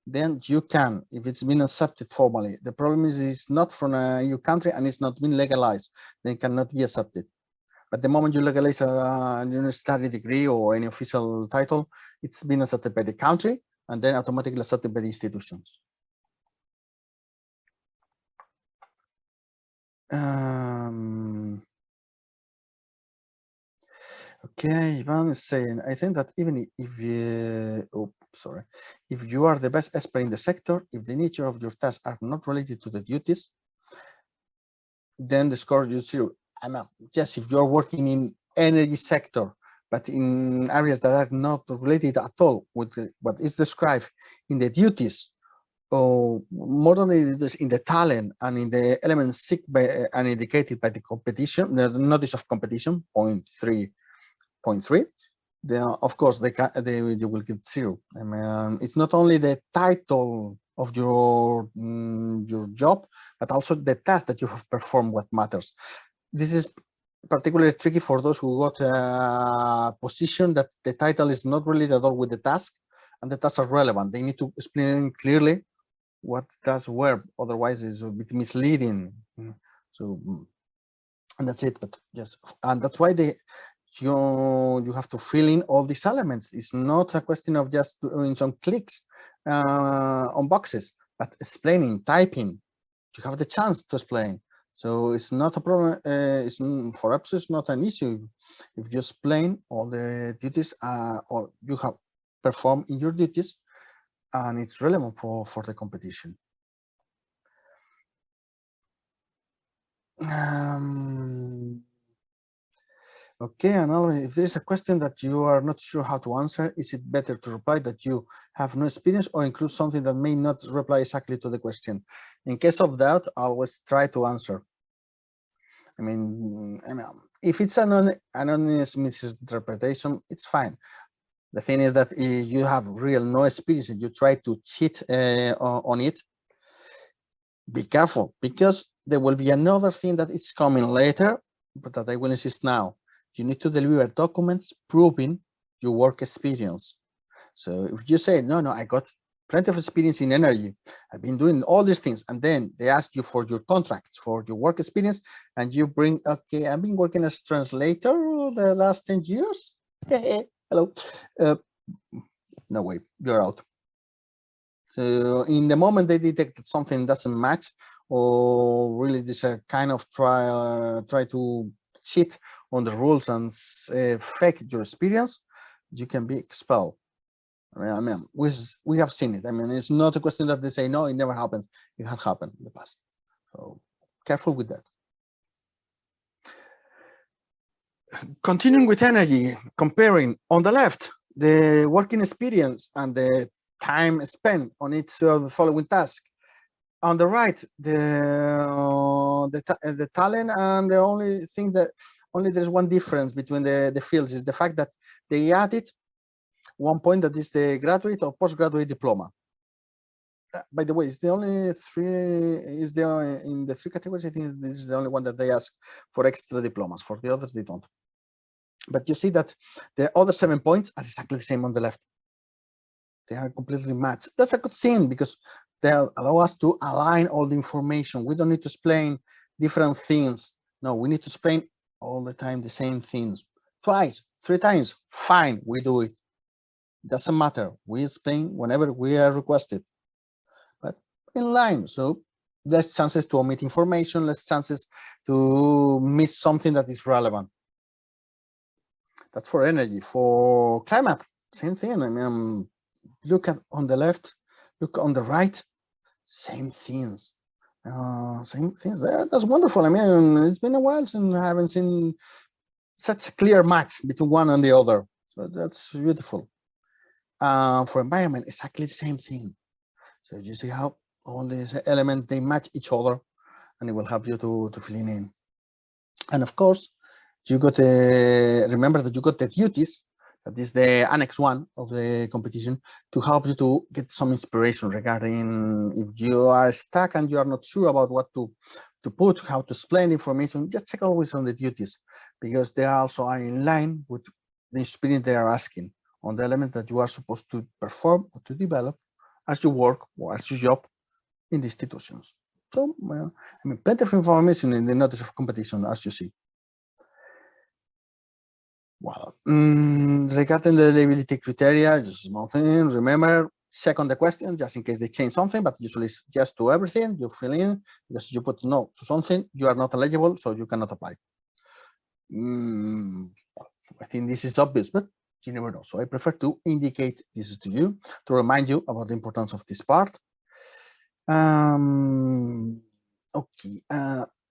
[SPEAKER 1] Then you can, if it's been accepted formally. The problem is it's not from a EU country and it's not been legalized, then it cannot be accepted. But the moment you legalize a university degree or any official title, it's been accepted by the country and then automatically accepted by the institutions. Okay, Ivan is saying, I think that even if you are the best expert in the sector, if the nature of your tasks are not related to the duties, then the score is 0. I mean, yes, if you're working in energy sector, but in areas that are not related at all with what is described in the duties, or more than in the talent and in the elements seek by and indicated by the competition, the notice of competition, 0.3, then of course they will get 0. I mean, it's not only the title of your job, but also the task that you have performed what matters. This is particularly tricky for those who got a position that the title is not related at all with the task, and the tasks are relevant. They need to explain clearly what tasks were, otherwise it's a bit misleading. So, and that's it. But yes, and that's why you have to fill in all these elements. It's not a question of just doing some clicks on boxes, but explaining, typing. You have the chance to explain. So it's not a problem. For EPSO, it's not an issue if you explain all the duties or you have performed in your duties, and it's relevant for the competition. Okay, and now if there is a question that you are not sure how to answer, is it better to reply that you have no experience or include something that may not reply exactly to the question? In case of doubt, always try to answer. I mean, if it's an anonymous misinterpretation, it's fine. The thing is that if you have real no experience and you try to cheat on it, be careful, because there will be another thing that is coming later, but that I will insist now. You need to deliver documents proving your work experience. So if you say, no, I got plenty of experience in energy, I've been doing all these things, and then they ask you for your contracts, for your work experience, and you bring, okay, I've been working as translator the last 10 years. Hello. No way, you're out. So in the moment they detect that something doesn't match, or really this kind of try to cheat on the rules and fake your experience, you can be expelled. I mean, we have seen it. I mean, it's not a question that they say, no, it never happens. It had happened in the past. So careful with that. Continuing with energy, comparing on the left, the working experience and the time spent on each of the following task. On the right, the talent, and the only thing that there's one difference between the fields is the fact that they added one point, that is the graduate or postgraduate diploma. By the way, it's the only three, in the three categories, I think this is the only one that they ask for extra diplomas. For the others, they don't. But you see that the other 7 points are exactly the same on the left. They are completely matched. That's a good thing, because they allow us to align all the information. We don't need to explain different things. No, we need to explain all the time the same things. Twice, 3 times, fine, we do it. Doesn't matter. We explain whenever we are requested, but in line. So less chances to omit information, less chances to miss something that is relevant. That's for energy. For climate, same thing. I mean, look at on the left, look on the right, same things. Same things. That's wonderful. I mean, it's been a while since I haven't seen such a clear match between one and the other. So that's beautiful. For environment, exactly the same thing. So you see how all these elements, they match each other, and it will help you to fill in. And of course, you got remember that you got the duties, that is the annex 1 of the competition, to help you to get some inspiration regarding if you are stuck and you are not sure about what to put, how to explain the information. Just check always on the duties, because they also are in line with the experience they are asking on the elements that you are supposed to perform or to develop as you work or as you job in the institutions. So, well, I mean, plenty of information in the notice of competition, as you see. Well, regarding the eligibility criteria, just a small thing. Remember, check on the question just in case they change something, but usually it's just to everything you fill in, because you put no to something, you are not eligible, so you cannot apply. I think this is obvious, but you never know. So I prefer to indicate this to you, to remind you about the importance of this part. Okay,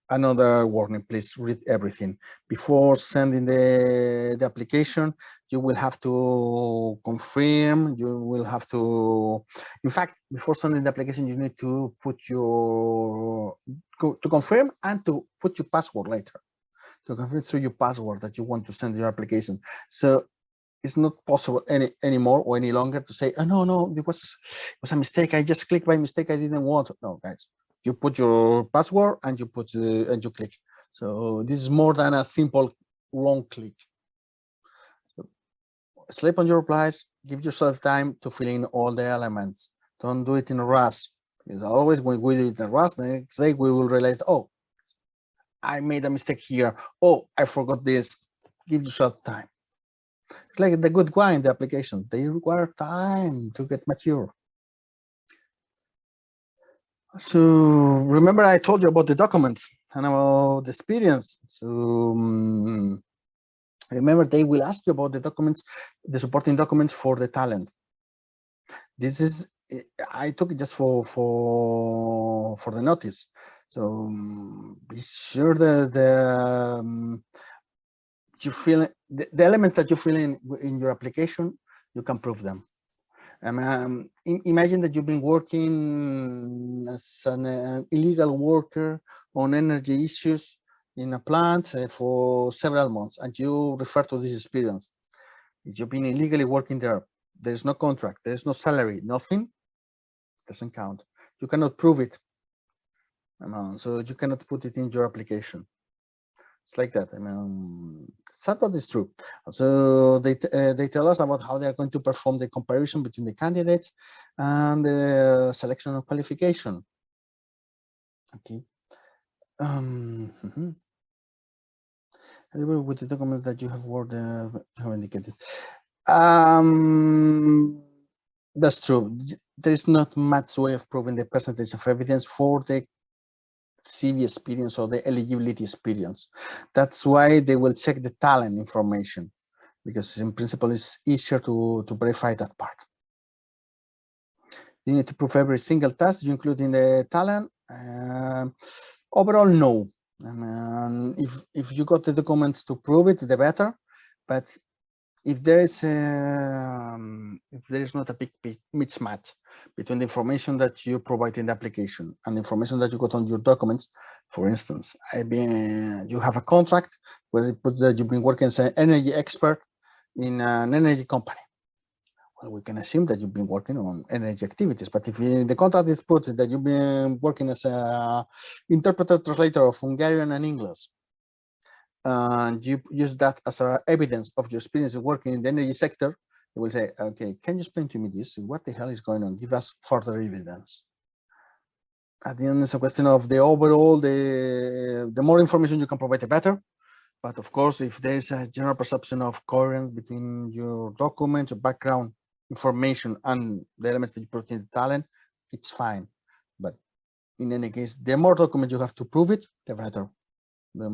[SPEAKER 1] another warning, please read everything. Before sending the application, you will have to confirm, you will have to, in fact, before sending the application, you need to put to confirm and to put your password later, to confirm through your password that you want to send your application. So it's not possible anymore or any longer to say, oh, no, it was a mistake. I just clicked by mistake. I didn't want to. No, guys, you put your password and you put and you click. So this is more than a simple wrong click. So sleep on your replies. Give yourself time to fill in all the elements. Don't do it in a rush. Because always when we do it in a rush, the next day we will realize, oh, I made a mistake here. Oh, I forgot this. Give yourself time. It's like the good wine, the application. They require time to get mature. So remember, I told you about the documents and about the experience. So remember, they will ask you about the documents, the supporting documents for the talent. This is, I took it just for the notice. So be sure that you fill the elements that you fill in your application, you can prove them. Imagine that you've been working as an illegal worker on energy issues in a plant for several months, and you refer to this experience. If you've been illegally working there, there's no contract, there's no salary, nothing, doesn't count. You cannot prove it. So you cannot put it in your application. It's like that. Sad, but it's true. So they tell us about how they are going to perform the comparison between the candidates and the selection of qualification. Okay. With the document that you have worked, you have indicated. That's true. There is not much way of proving the percentage of evidence for the CV experience or the eligibility experience. That's why they will check the talent information, because in principle it's easier to verify that part. You need to prove every single task you include in the talent. Overall, no. If you got the documents to prove it, the better. But if there is not a big mismatch between the information that you provide in the application and the information that you got on your documents, for instance, you have a contract where you put that you've been working as an energy expert in an energy company. Well, we can assume that you've been working on energy activities, but if the contract is put that you've been working as an interpreter translator of Hungarian and English, and you use that as evidence of your experience of working in the energy sector, they will say, okay, can you explain to me this? What the hell is going on? Give us further evidence. At the end, it's a question of the overall, the more information you can provide, the better. But of course, if there is a general perception of coherence between your documents, your background information, and the elements that you put in the talent, it's fine. But in any case, the more documents you have to prove it, the better. The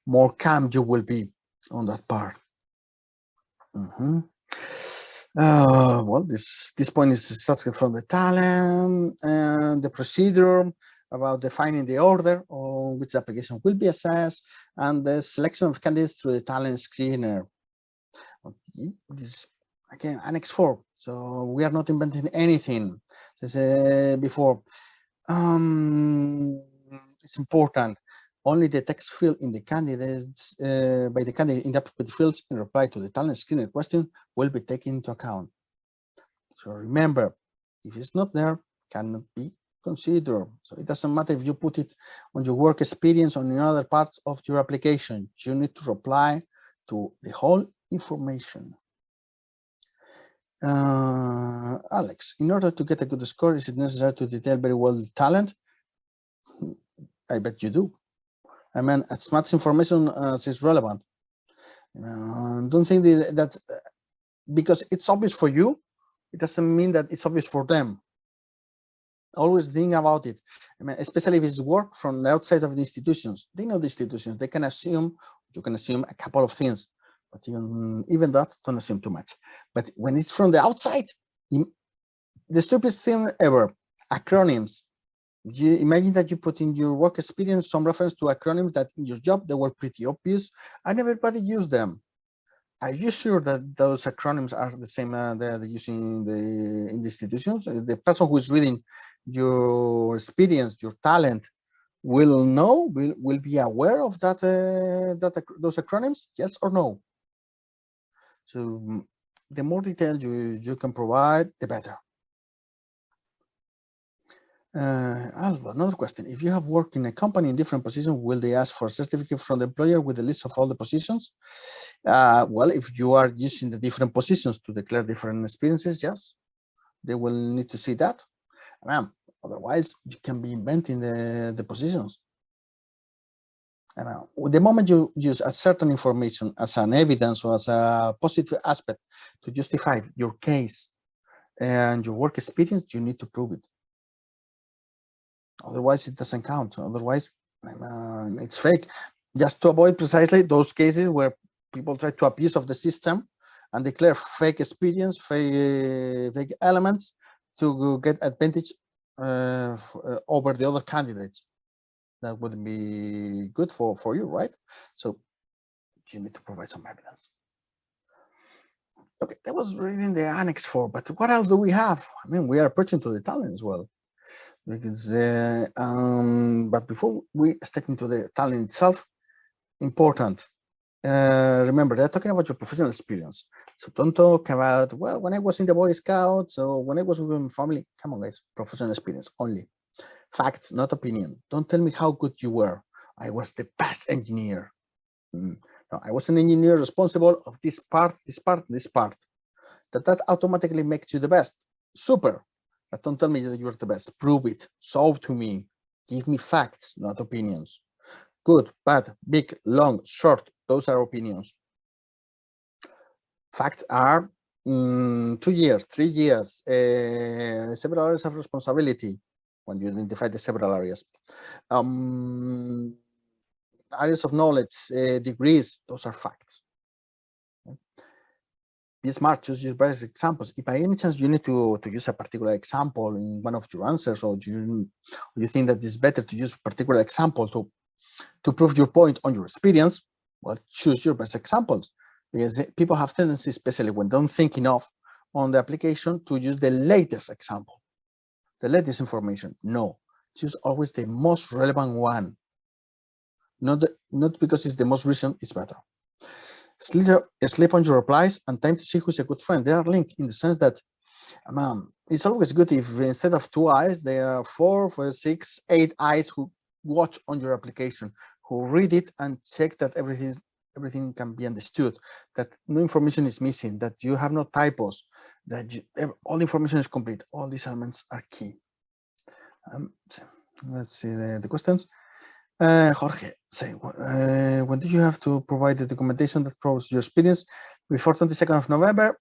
[SPEAKER 1] more calm you will be on that part. Well, this point is starting from the talent and the procedure about defining the order on which the application will be assessed, and the selection of candidates through the talent screener. Okay. This is again Annex 4, so we are not inventing anything. As I said before, it's important. Only the text field in the candidates by the candidate in the appropriate fields in reply to the talent screener question will be taken into account. So remember, if it's not there, cannot be considered. So it doesn't matter if you put it on your work experience or in other parts of your application. You need to reply to the whole information. Alex, in order to get a good score, is it necessary to detail very well the talent? I bet you do. As much information as is relevant. Don't think that because it's obvious for you, it doesn't mean that it's obvious for them. Always think about it. Especially if it's work from the outside of the institutions. They know the institutions. They can assume, you can assume a couple of things, but even that, don't assume too much. But when it's from the outside, the stupidest thing ever, acronyms. You imagine that you put in your work experience some reference to acronyms that in your job they were pretty obvious and everybody used them. Are you sure that those acronyms are the same they're using in the institutions? The person who is reading your experience, your talent, will know, will be aware of that, those acronyms? Yes or no? So the more detail you can provide, the better. Alba, another question. If you have worked in a company in different positions, will they ask for a certificate from the employer with a list of all the positions? Well, if you are using the different positions to declare different experiences, yes, they will need to see that. Otherwise, you can be inventing the positions. The moment you use a certain information as an evidence or as a positive aspect to justify your case and your work experience, you need to prove it. Otherwise, it doesn't count. Otherwise, it's fake. Just to avoid precisely those cases where people try to abuse of the system and declare fake experience, fake elements to get advantage over the other candidates. That would be good for you, right? So you need to provide some evidence. Okay, that was reading the Annex 4, but what else do we have? I mean, we are approaching to the talent as well. Because, but before we step into the talent itself, important. Remember, they're talking about your professional experience. So don't talk about, well, when I was in the Boy Scouts or when I was with my family. Come on, guys, professional experience only. Facts, not opinion. Don't tell me how good you were. I was the best engineer. No, I was an engineer responsible of this part, this part, this part. That automatically makes you the best. Super. But don't tell me that you're the best. Prove it. Show to me. Give me facts, not opinions. Good, bad, big, long, short. Those are opinions. Facts are 2 years, 3 years, several areas of responsibility when you identify the several areas. Areas of knowledge, degrees, those are facts. Be smart, choose various examples. If by any chance you need to use a particular example in one of your answers, or you think that it's better to use a particular example to prove your point on your experience, well, choose your best examples. Because people have tendency, especially when don't think enough on the application, to use the latest example, the latest information. No, choose always the most relevant one. Not because it's the most recent, it's better. Sleep on your replies and time to see who's a good friend. They are linked in the sense that it's always good if instead of 2 eyes, there are 4, 6, 8 eyes who watch on your application, who read it and check that everything can be understood, that no information is missing, that you have no typos, that all information is complete. All these elements are key. Let's see the questions. Jorge, say, when do you have to provide the documentation that proves your experience? Before 22nd of November?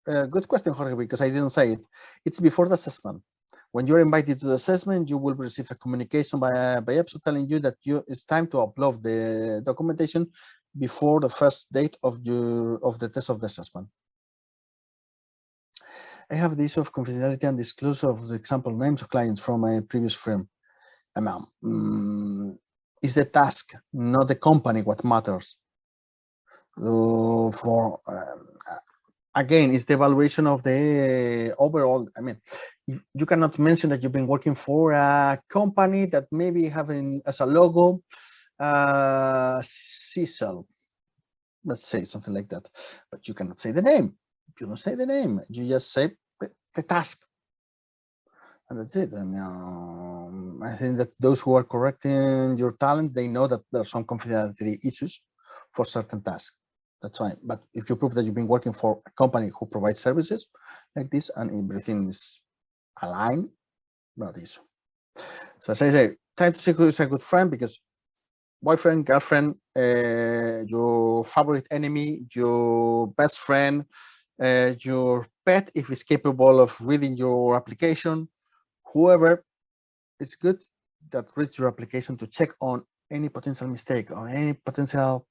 [SPEAKER 1] Good question, Jorge, because I didn't say it. It's before the assessment. When you're invited to the assessment, you will receive a communication by EPSO telling you that it's time to upload the documentation before the first date of the test of the assessment. I have the issue of confidentiality and disclosure of the example names of clients from my previous firm. Is the task, not the company, what matters. Again, it's the evaluation of the overall. I mean, you cannot mention that you've been working for a company that maybe having as a logo CSL, let's say something like that, but you cannot say the name. You don't say the name. You just say the task. And that's it. And I think that those who are correcting your talent, they know that there are some confidentiality issues for certain tasks. That's fine. But if you prove that you've been working for a company who provides services like this and everything is aligned, not issue. So as I say, time to see who is a good friend, because boyfriend, girlfriend, your favorite enemy, your best friend, your pet, if it's capable of reading your application, whoever, it's good that reads your application to check on any potential mistake or any potential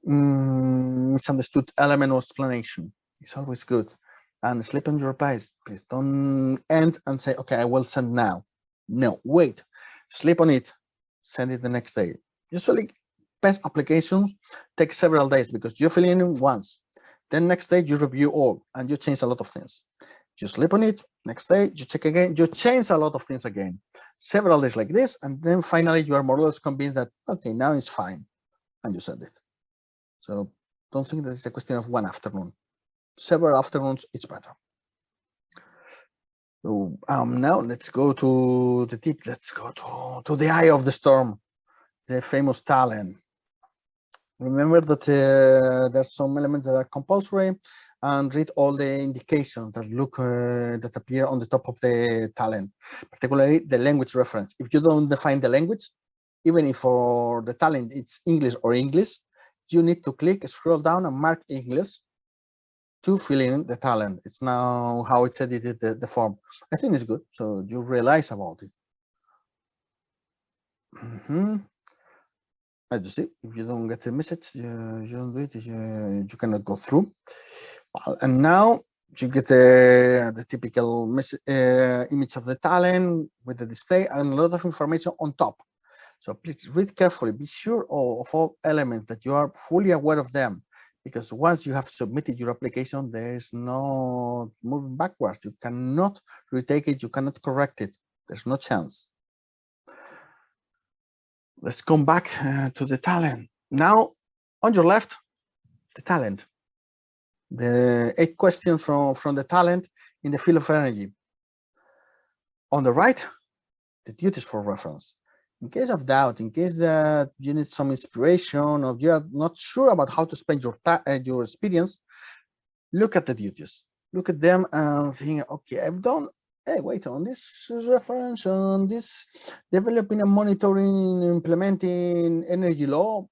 [SPEAKER 1] misunderstood element or explanation. It's always good. And sleep on your replies. Please don't end and say, okay, I will send now. No, wait, sleep on it, send it the next day. Usually best applications take several days because you fill in once. Then next day you review all and you change a lot of things. You sleep on it, next day you check again, you change a lot of things again. Several days like this, and then finally you are more or less convinced that, okay, now it's fine, and you send it. So don't think that it's a question of one afternoon. Several afternoons, it's better. So now let's go to the tip. Let's go to the eye of the storm, the famous talent. Remember that there's some elements that are compulsory, and read all the indications that that appear on the top of the talent, particularly the language reference. If you don't define the language, even if for the talent it's English or English, you need to click, scroll down, and mark English to fill in the talent. It's now how it's edited the form. I think it's good, so you realize about it. As you see, if you don't get the message, you don't do it, you cannot go through. And now you get the typical image of the talent with the display and a lot of information on top. So please read carefully. Be sure of all elements, that you are fully aware of them, because once you have submitted your application, there is no moving backwards. You cannot retake it. You cannot correct it. There's no chance. Let's come back to the talent. Now, on your left, the talent. The 8 questions from the talent in the field of energy. On the right, the duties for reference. In case of doubt, in case that you need some inspiration, or you are not sure about how to spend your experience, look at the duties. Look at them and think, okay, I've done, hey, wait, on this reference, on this developing and monitoring, implementing energy law,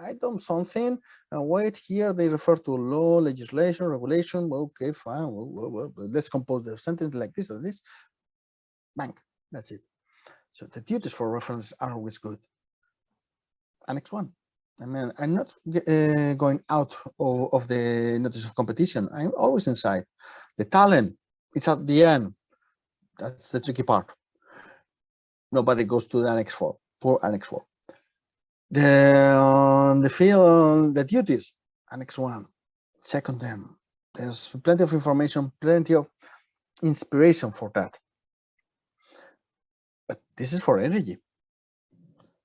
[SPEAKER 1] I done something, and wait, here they refer to law, legislation, regulation. Okay, fine, well, let's compose the sentence like this or this. Bang, that's it. So the duties for reference are always good. Annex 1. I mean, I'm not going out of the notice of competition. I'm always inside. The talent is at the end. That's the tricky part. Nobody goes to the Annex 4. Poor Annex 4. The field, the duties, Annex 1. Check on them. There's plenty of information, plenty of inspiration for that. But this is for energy.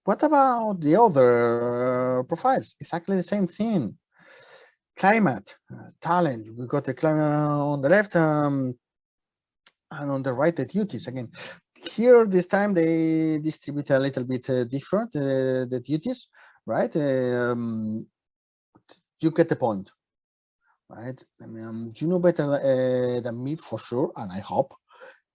[SPEAKER 1] What about the other profiles? Exactly the same thing. Climate, talent. We got the climate on the left, and on the right, the duties. Again, here this time they distribute a little bit different the duties, right? You get the point, right? I mean, you know better than me for sure, and I hope,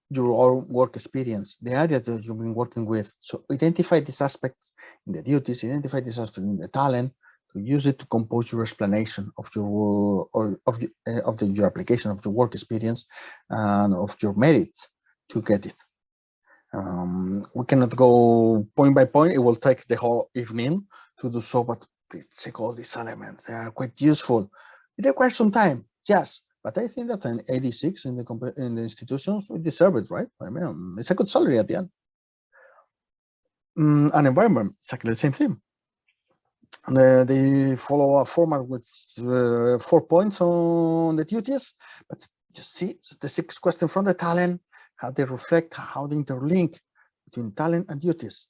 [SPEAKER 1] your own work experience, the area that you've been working with. So identify these aspects in the duties, identify these aspects in the talent, to use it to compose your explanation of your your application, of the work experience, and of your merits to get it. We cannot go point by point. It will take the whole evening to do so, but please check all these elements. They are quite useful. It requires some time, yes. But I think that an 86 in the institutions, we deserve it, right? I mean, it's a good salary at the end. An environment, exactly the same thing. They follow a format with 4 points on the duties, but you see the 6 questions from the talent, how they reflect, how they interlink between talent and duties.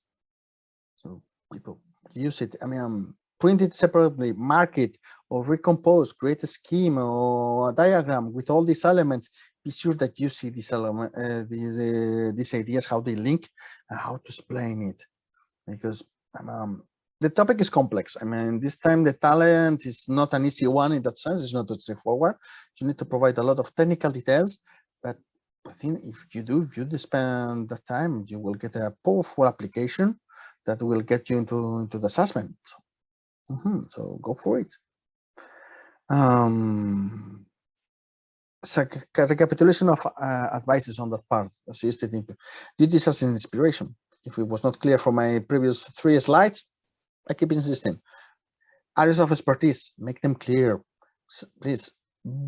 [SPEAKER 1] So people use it. I mean, print it separately, mark it, or recompose, create a scheme or a diagram with all these elements. Be sure that you see these elements, these ideas, how they link, and how to explain it. Because the topic is complex. I mean, this time the talent is not an easy one in that sense. It's not too straightforward. You need to provide a lot of technical details, but I think if you spend the time, you will get a powerful application that will get you into the assessment. So go for it. So a recapitulation of advices on that part. Duties as an inspiration. If it was not clear from my previous 3 slides, I keep insisting. Areas of expertise, make them clear. Please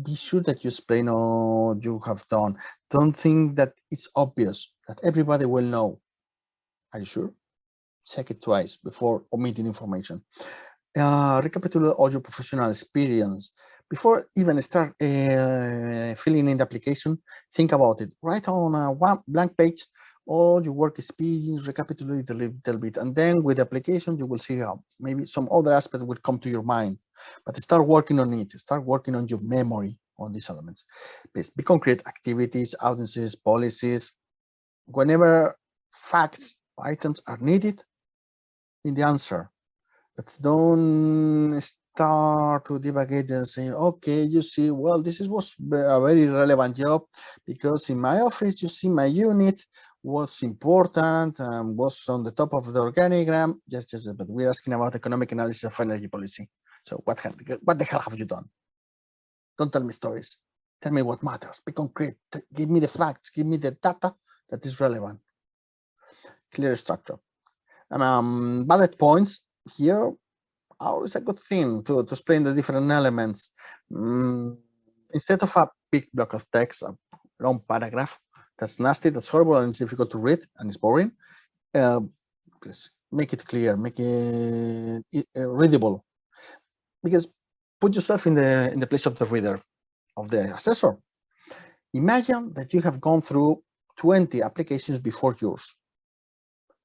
[SPEAKER 1] be sure that you explain all you have done. Don't think that it's obvious, that everybody will know. Are you sure? Check it twice before omitting information. Recapitulate all your professional experience. Before even start filling in the application, think about it. Write on one blank page all your work experience, recapitulate a little bit, and then with the application, you will see how maybe some other aspects will come to your mind. But start working on it. Start working on your memory on these elements. Please be concrete. Activities, audiences, policies. Whenever facts, items are needed in the answer. But don't start to divagate and say, okay, you see, well, this was a very relevant job because in my office, you see, my unit was important and was on the top of the organigram. Just, but we're asking about economic analysis of energy policy. So what the hell have you done? Don't tell me stories. Tell me what matters. Be concrete. Give me the facts. Give me the data that is relevant. Clear structure. Bullet points here always a good thing to explain the different elements. Instead of a big block of text, a long paragraph, that's nasty, that's horrible, and it's difficult to read, and it's boring. Please make it clear, make it readable. Because put yourself in the place of the reader, of the assessor. Imagine that you have gone through 20 applications before yours.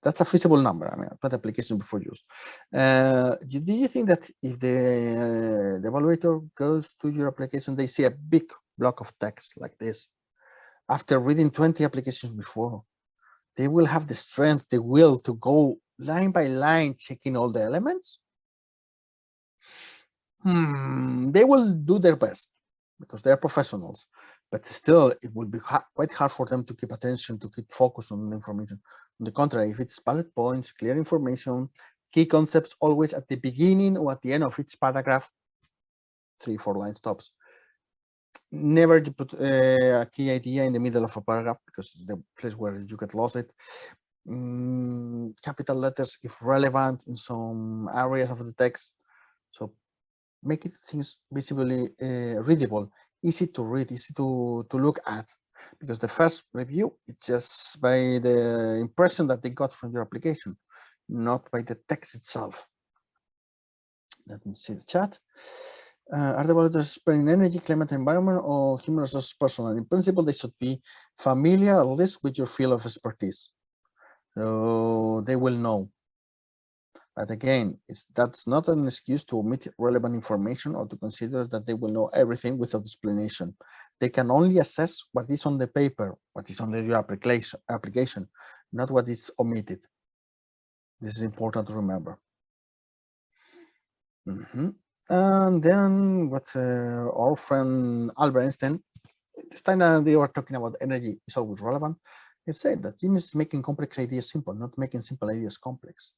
[SPEAKER 1] That's a feasible number. I mean, 20 applications before yours. Do you think that if the evaluator goes to your application, they see a big block of text like this, after reading 20 applications before, they will have the strength, the will to go line by line, checking all the elements? They will do their best because they are professionals, but still it will be quite hard for them to keep attention, to keep focus on the information. On the contrary, if it's bullet points, clear information, key concepts always at the beginning or at the end of each paragraph, 3-4 lines tops. Never to put a key idea in the middle of a paragraph because it's the place where you get lost. Capital letters if relevant in some areas of the text. So make it things visibly readable, easy to read, easy to look at, because the first review it's just by the impression that they got from your application, not by the text itself. Let me see the chat. Are the evaluators explaining energy, climate, environment, or human resources personnel? In principle, they should be familiar at least with your field of expertise, so they will know. But again, that's not an excuse to omit relevant information or to consider that they will know everything without explanation. They can only assess what is on the paper, what is on your application, not what is omitted. This is important to remember. And then what our friend Albert Einstein, this time they were talking about energy is always relevant. He said that genius is making complex ideas simple, not making simple ideas complex.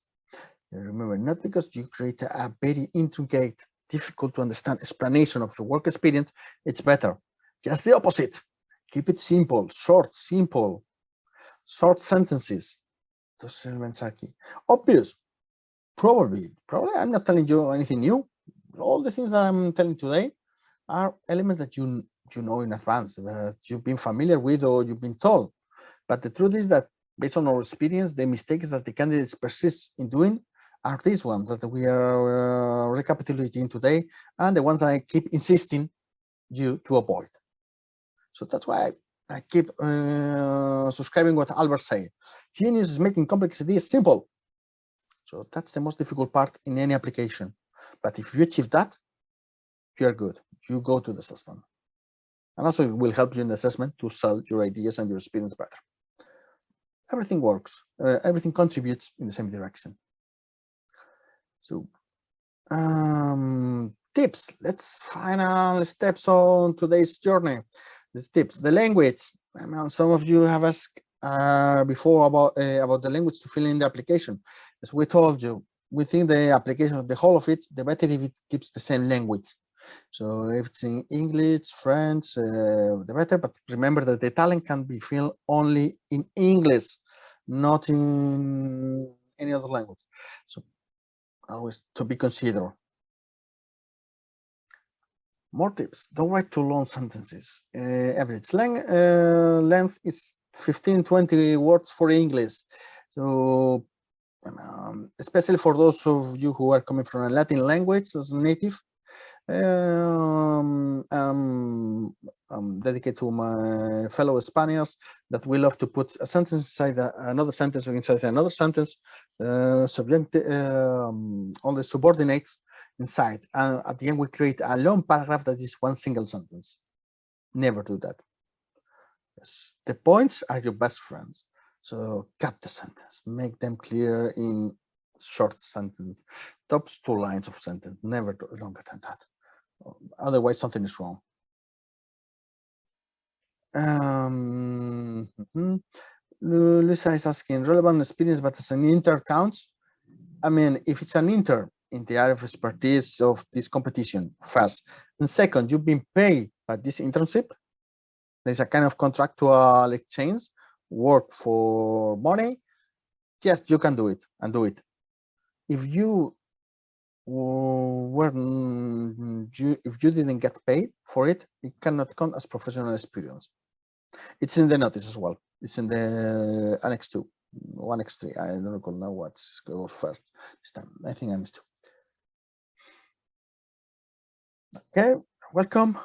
[SPEAKER 1] Remember, not because you create a very intricate, difficult to understand explanation of your work experience, it's better. Just the opposite. Keep it simple, short sentences. Those elements are key. Obvious. Probably I'm not telling you anything new. All the things that I'm telling today are elements that you know in advance, that you've been familiar with or you've been told. But the truth is that based on our experience, the mistakes that the candidates persist in doing are these ones that we are recapitulating today, and the ones that I keep insisting you to avoid. So that's why I keep subscribing what Albert said. Genius is making complex ideas simple. So that's the most difficult part in any application. But if you achieve that, you are good. You go to the assessment. And also it will help you in the assessment to sell your ideas and your experience better. Everything works. Everything contributes in the same direction. So tips. Let's final steps on today's journey. These tips. The language. I mean, some of you have asked before about the language to fill in the application. As we told you, we think the application, the whole of it, the better if it keeps the same language. So if it's in English, French, the better. But remember that the talent can be filled only in English, not in any other language. So always to be considered. More tips. Don't write too long sentences. Average length is 15-20 words for English. So especially for those of you who are coming from a Latin language as native, dedicated to my fellow Spaniards that we love to put a sentence inside another sentence or inside another sentence, subject all the subordinates inside, and at the end we create a long paragraph that is one single sentence. Never do that. Yes. The points are your best friends, so cut the sentence, make them clear in short sentence, top 2 lines of sentence, never longer than that. Otherwise something is wrong. Lisa is asking, relevant experience but as an inter counts? I mean, if it's an inter in the area of expertise of this competition, first, and second, you've been paid by this internship, there's a kind of contractual exchange, work for money, yes, you can do it and do it. If you if you didn't get paid for it, it cannot count as professional experience. It's in the notice as well. It's in the Annex 2. 1x3. I don't recall now what's go first this time. I think I missed. Okay, welcome.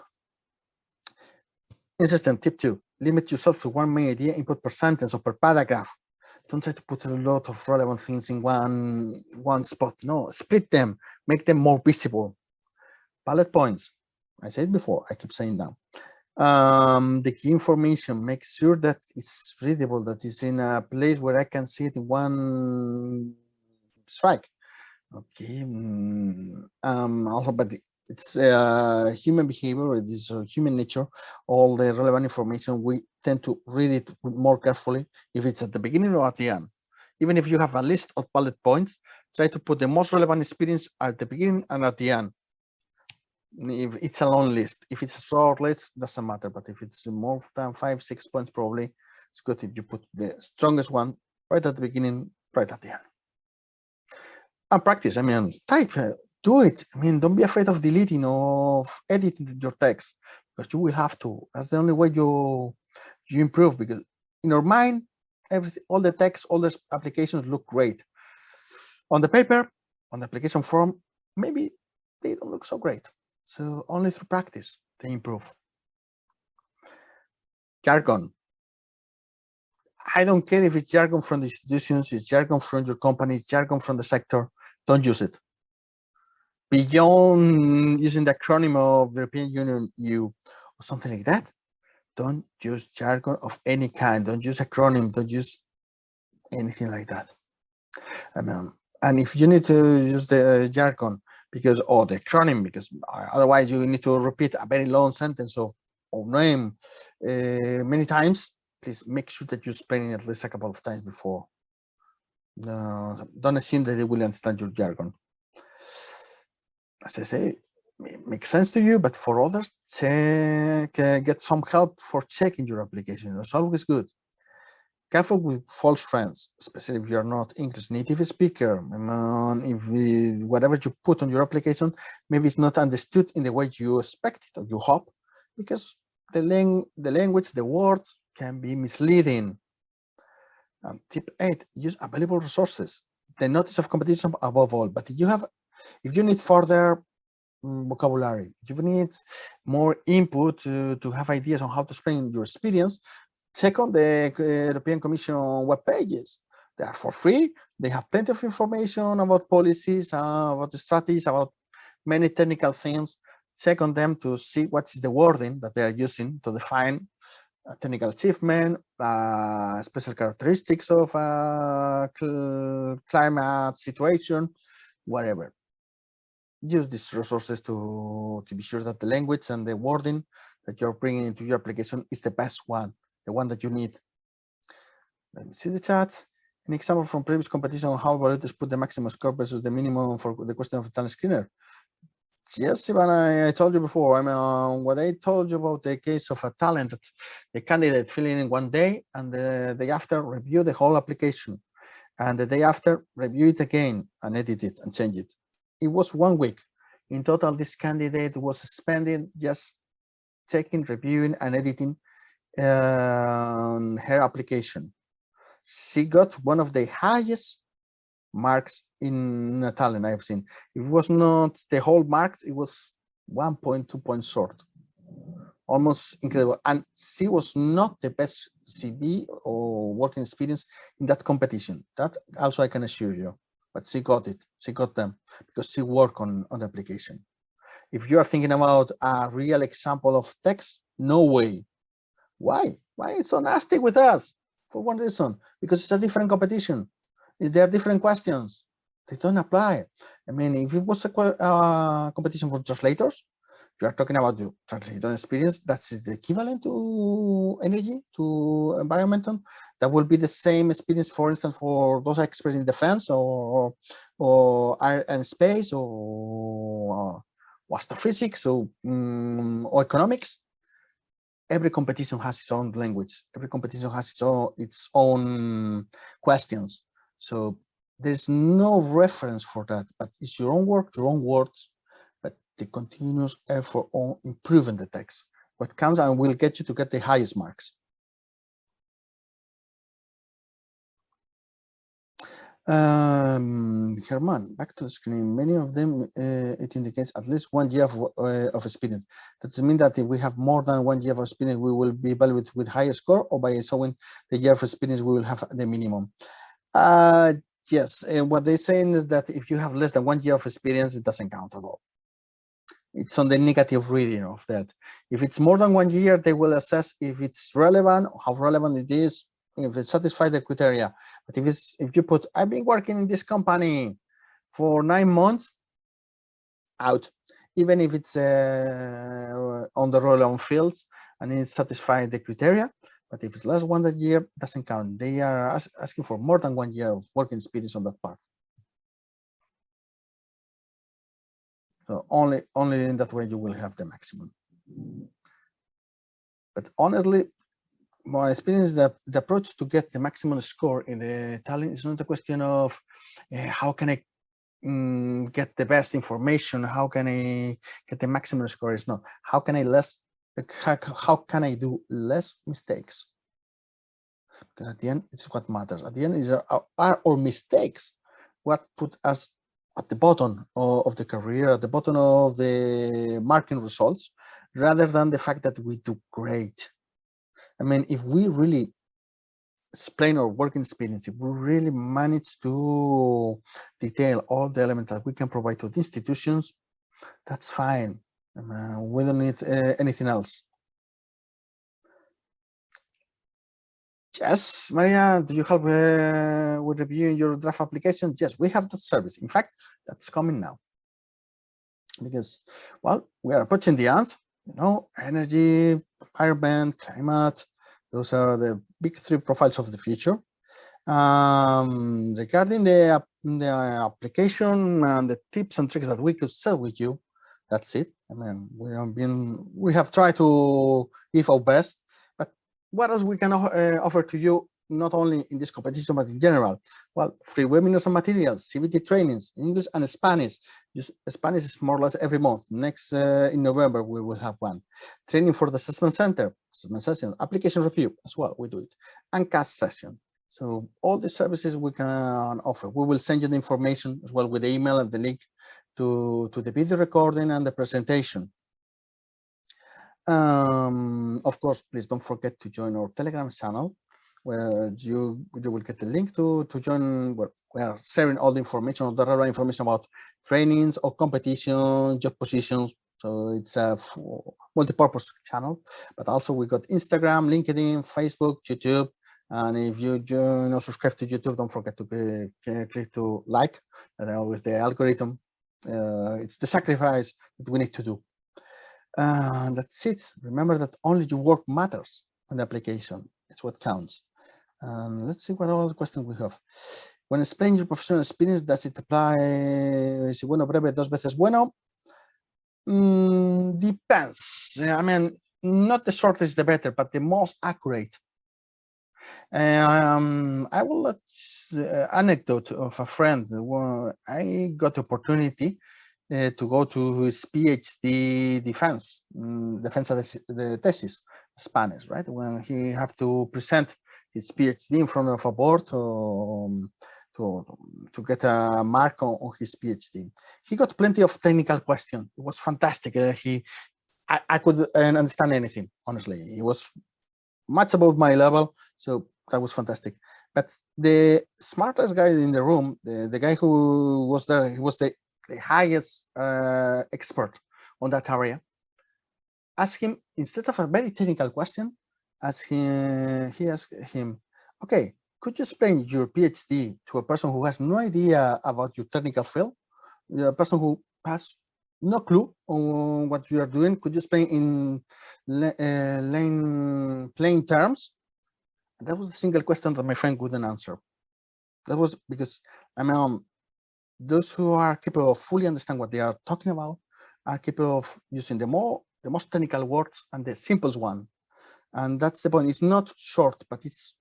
[SPEAKER 1] In system tip 2, limit yourself to one main idea input per sentence or per paragraph. Don't try to put a lot of relevant things in one spot. No, split them, make them more visible. Bullet points. I said before, I keep saying that. The key information, make sure that it's readable, that it's in a place where I can see it in one strike. Okay. Also, but it's human behavior, it is human nature. All the relevant information, we tend to read it more carefully if it's at the beginning or at the end. Even if you have a list of bullet points, try to put the most relevant experience at the beginning and at the end. If it's a long list, if it's a short list, doesn't matter. But if it's more than 5-6 points, probably it's good if you put the strongest one right at the beginning, right at the end. And practice. I mean, type, do it. I mean, don't be afraid of deleting or editing your text, because you will have to. That's the only way you improve. Because in your mind, all the text, all the applications look great. On the paper, on the application form, maybe they don't look so great. So only through practice they improve. Jargon. I don't care if it's jargon from the institutions, it's jargon from your company, it's jargon from the sector. Don't use it. Beyond using the acronym of the European Union, EU, or something like that, don't use jargon of any kind. Don't use acronym. Don't use anything like that. And if you need to use the jargon or the acronym, because otherwise you need to repeat a very long sentence of name many times, please make sure that you explain it at least a couple of times before. Don't assume that they will understand your jargon. As I say, it makes sense to you, but for others, get some help for checking your application. It's always good. Careful with false friends, especially if you're not English native speaker. If whatever you put on your application, maybe it's not understood in the way you expect it or you hope, because the language, the words can be misleading. Tip 8, use available resources. The notice of competition above all, but if you need further vocabulary, if you need more input to have ideas on how to explain your experience, check on the European Commission web pages. They are for free. They have plenty of information about policies, about the strategies, about many technical things. Check on them to see what is the wording that they are using to define technical achievement, special characteristics of climate situation, whatever. Use these resources to be sure that the language and the wording that you're bringing into your application is the best one, the one that you need. Let me see the chat. An example from previous competition on how evaluators put the maximum score versus the minimum for the question of the talent screener. Yes, Ivan, I told you before. What I told you about the case of a talent, the candidate filling in one day, and the day after review the whole application, and the day after review it again and edit it and change it. It was 1 week. In total, this candidate was spending just checking, reviewing, and editing her application. She got one of the highest marks in a talent I've seen. It was not the whole marks, it was 1.2 points short. Almost incredible. And she was not the best CV or working experience in that competition. That also I can assure you. But she got it. She got them because she worked on the application. If you are thinking about a real example of text, no way. Why? Why it's so nasty with us? For one reason, because it's a different competition. There are different questions. They don't apply. I mean, if it was a competition for translators, you are talking about your translator experience, that is the equivalent to energy, to environmental. That will be the same experience, for instance, for those experts in defense or air and space or astrophysics or economics. Every competition has its own language. Every competition has its own questions. So there's no reference for that, but it's your own work, your own words, but the continuous effort on improving the text. What counts and will get you to get the highest marks. Herman, back to the screen. Many of them, it indicates at least 1 year of experience. That does mean that if we have more than 1 year of experience, we will be evaluated with higher score, or by showing the year of experience, we will have the minimum. Yes, what they're saying is that if you have less than 1 year of experience, it doesn't count at all. It's on the negative reading of that. If it's more than 1 year, they will assess if it's relevant, how relevant it is, if it satisfies the criteria. But if you put, I've been working in this company for 9 months, out. Even if it's on the relevant fields and it satisfies the criteria. But if it's less than 1 year, doesn't count. They are asking for more than 1 year of working experience on that part. So only in that way you will have the maximum. But honestly, my experience is that the approach to get the maximum score in the talent is not a question of how can I get the best information, how can I get the maximum score. Is not how can I do less mistakes, because at the end it's what matters. At the end is are our mistakes what put us at the bottom of the career, at the bottom of the marking results, rather than the fact that we do great. I mean, if we really explain our working experience, if we really manage to detail all the elements that we can provide to the institutions, that's fine. We don't need anything else. Yes, Maria, do you help with reviewing your draft application? Yes, we have that service. In fact, that's coming now. Because, well, we are approaching the end. You know, energy, environment, climate, those are the big 3 profiles of the future. Regarding the application and the tips and tricks that we could share with you, that's it. I mean, we have tried to give our best, but what else we can offer to you, not only in this competition, but in general? Well, free webinars and materials, CBT trainings, English and Spanish. Spanish is more or less every month. Next, in November, we will have one. Training for the assessment center, assessment session, application review as well, we do it, and cast session. So all the services we can offer. We will send you the information as well with the email and the link to the video recording and the presentation. Of course, please don't forget to join our Telegram channel, where you will get the link to join. Where we are sharing all the information, all the relevant information about trainings or competition, job positions. So it's a multi-purpose channel. But also we got Instagram, LinkedIn, Facebook, YouTube. And if you join or subscribe to YouTube, don't forget to click to like. With the algorithm, it's the sacrifice that we need to do. And that's it. Remember that only your work matters on the application. It's what counts. Let's see what other questions we have. When explaining your professional experience, does it apply? Si bueno breve, 2 veces bueno? Depends. I mean, not the shortest the better, but the most accurate. I will let anecdote of a friend. I got the opportunity to go to his PhD defense of the thesis, Spanish, right? When he have to present his PhD in front of a board to get a mark on his PhD. He got plenty of technical questions. It was fantastic. I could understand anything, honestly. It was much above my level, so that was fantastic. But the smartest guy in the room, the guy who was there, he was the highest expert on that area. Ask him, instead of a very technical question, he asked him, okay, could you explain your PhD to a person who has no idea about your technical field, a person who has no clue on what you are doing? Could you explain in plain terms? And that was the single question that my friend couldn't answer. That was because, I mean, those who are capable of fully understand what they are talking about are capable of using the most technical words and the simplest one. And that's the point. It's not short, but it's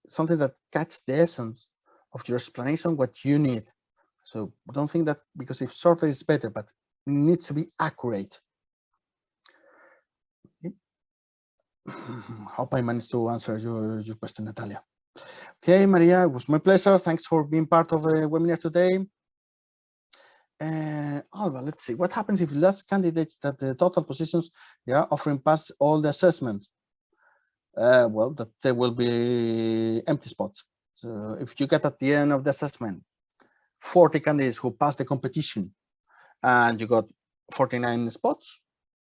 [SPEAKER 1] something that catches the essence of your explanation, what you need. So don't think that because if shorter is better, but it needs to be accurate. Okay. Hope I managed to answer your question, Natalia. Okay, Maria, it was my pleasure. Thanks for being part of the webinar today. Alba, let's see what happens if less candidates that the total positions they are offering pass all the assessments. Well, that there will be empty spots. So if you get at the end of the assessment 40 candidates who pass the competition and you got 49 spots,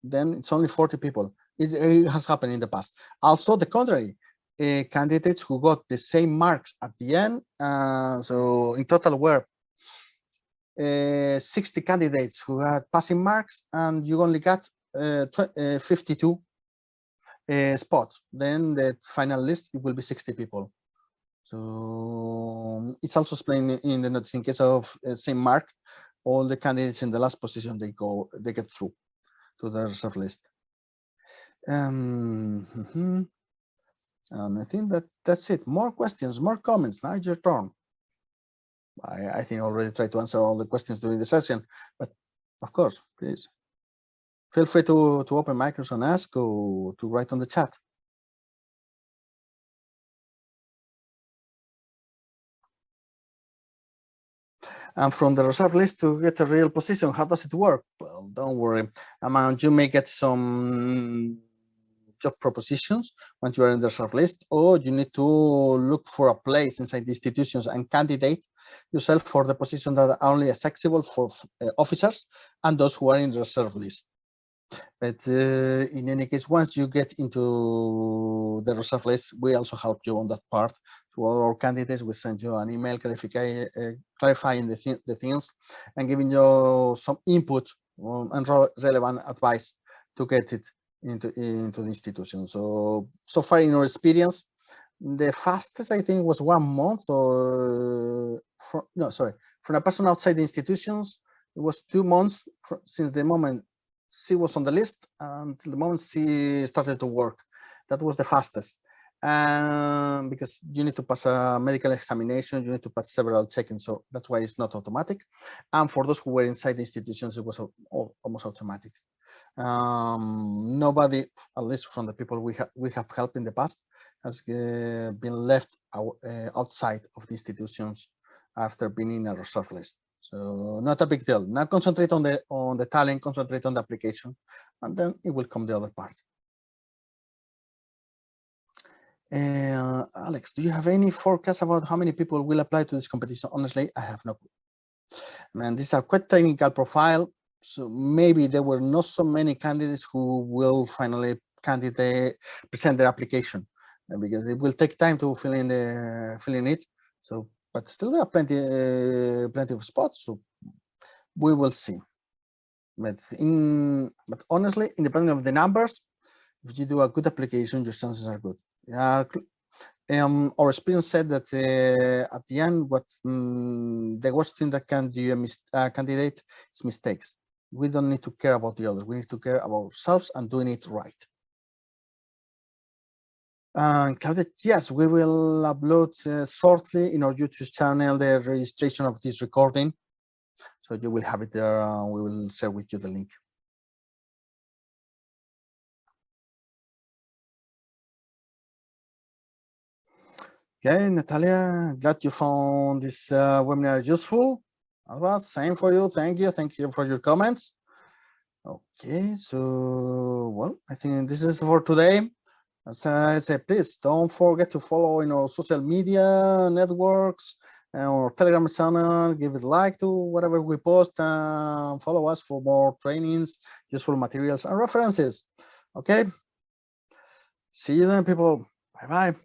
[SPEAKER 1] then it's only 40 people. It has happened in the past. Also, the contrary, candidates who got the same marks at the end. So in total, were 60 candidates who had passing marks, and you only got 52 spots. Then the final list it will be 60 people. So it's also explained in the notes in case of same mark, all the candidates in the last position they get through to the reserve list. And I think that's it. More questions, more comments. Now it's your turn. I think I already tried to answer all the questions during the session, but of course, please feel free to open microphones and ask or to write on the chat. And from the reserve list to get a real position, how does it work? Well, don't worry. You may get some job propositions once you are in the reserve list, or you need to look for a place inside the institutions and candidate yourself for the position that are only accessible for officers and those who are in the reserve list. But in any case, once you get into the reserve list, we also help you on that part. To all our candidates, we send you an email clarifying the things and giving you some input and relevant advice to get it into the institution. So far in our experience, the fastest I think was 1 month, or from a person outside the institutions, it was 2 months since the moment she was on the list until the moment she started to work. That was the fastest. Because you need to pass a medical examination, you need to pass several check-ins, so that's why it's not automatic. And for those who were inside the institutions, it was almost automatic. Nobody, at least from the people we have helped in the past, has been left outside of the institutions after being in a reserve list. So not a big deal. Now concentrate on the talent, concentrate on the application, and then it will come the other part. Alex, do you have any forecast about how many people will apply to this competition? Honestly, I have no clue. And this is a quite technical profile, so maybe there were not so many candidates who will finally present their application, because it will take time to fill in it. So, but still there are plenty of spots, so we will see. But honestly, independent of the numbers, if you do a good application, your chances are good. Our experience said that at the end, the worst thing that can do a candidate is mistakes. We don't need to care about the others. We need to care about ourselves and doing it right. Claudia, yes, we will upload shortly in our YouTube channel the registration of this recording. So you will have it there. We will share with you the link. Okay, Natalia, glad you found this webinar useful. Alba, same for you. Thank you for your comments. Okay, so well, I think this is for today. As I said, please don't forget to follow in our social media networks and our Telegram channel. Give it a like to whatever we post. Follow us for more trainings, useful materials, and references. Okay. See you then, people. Bye bye.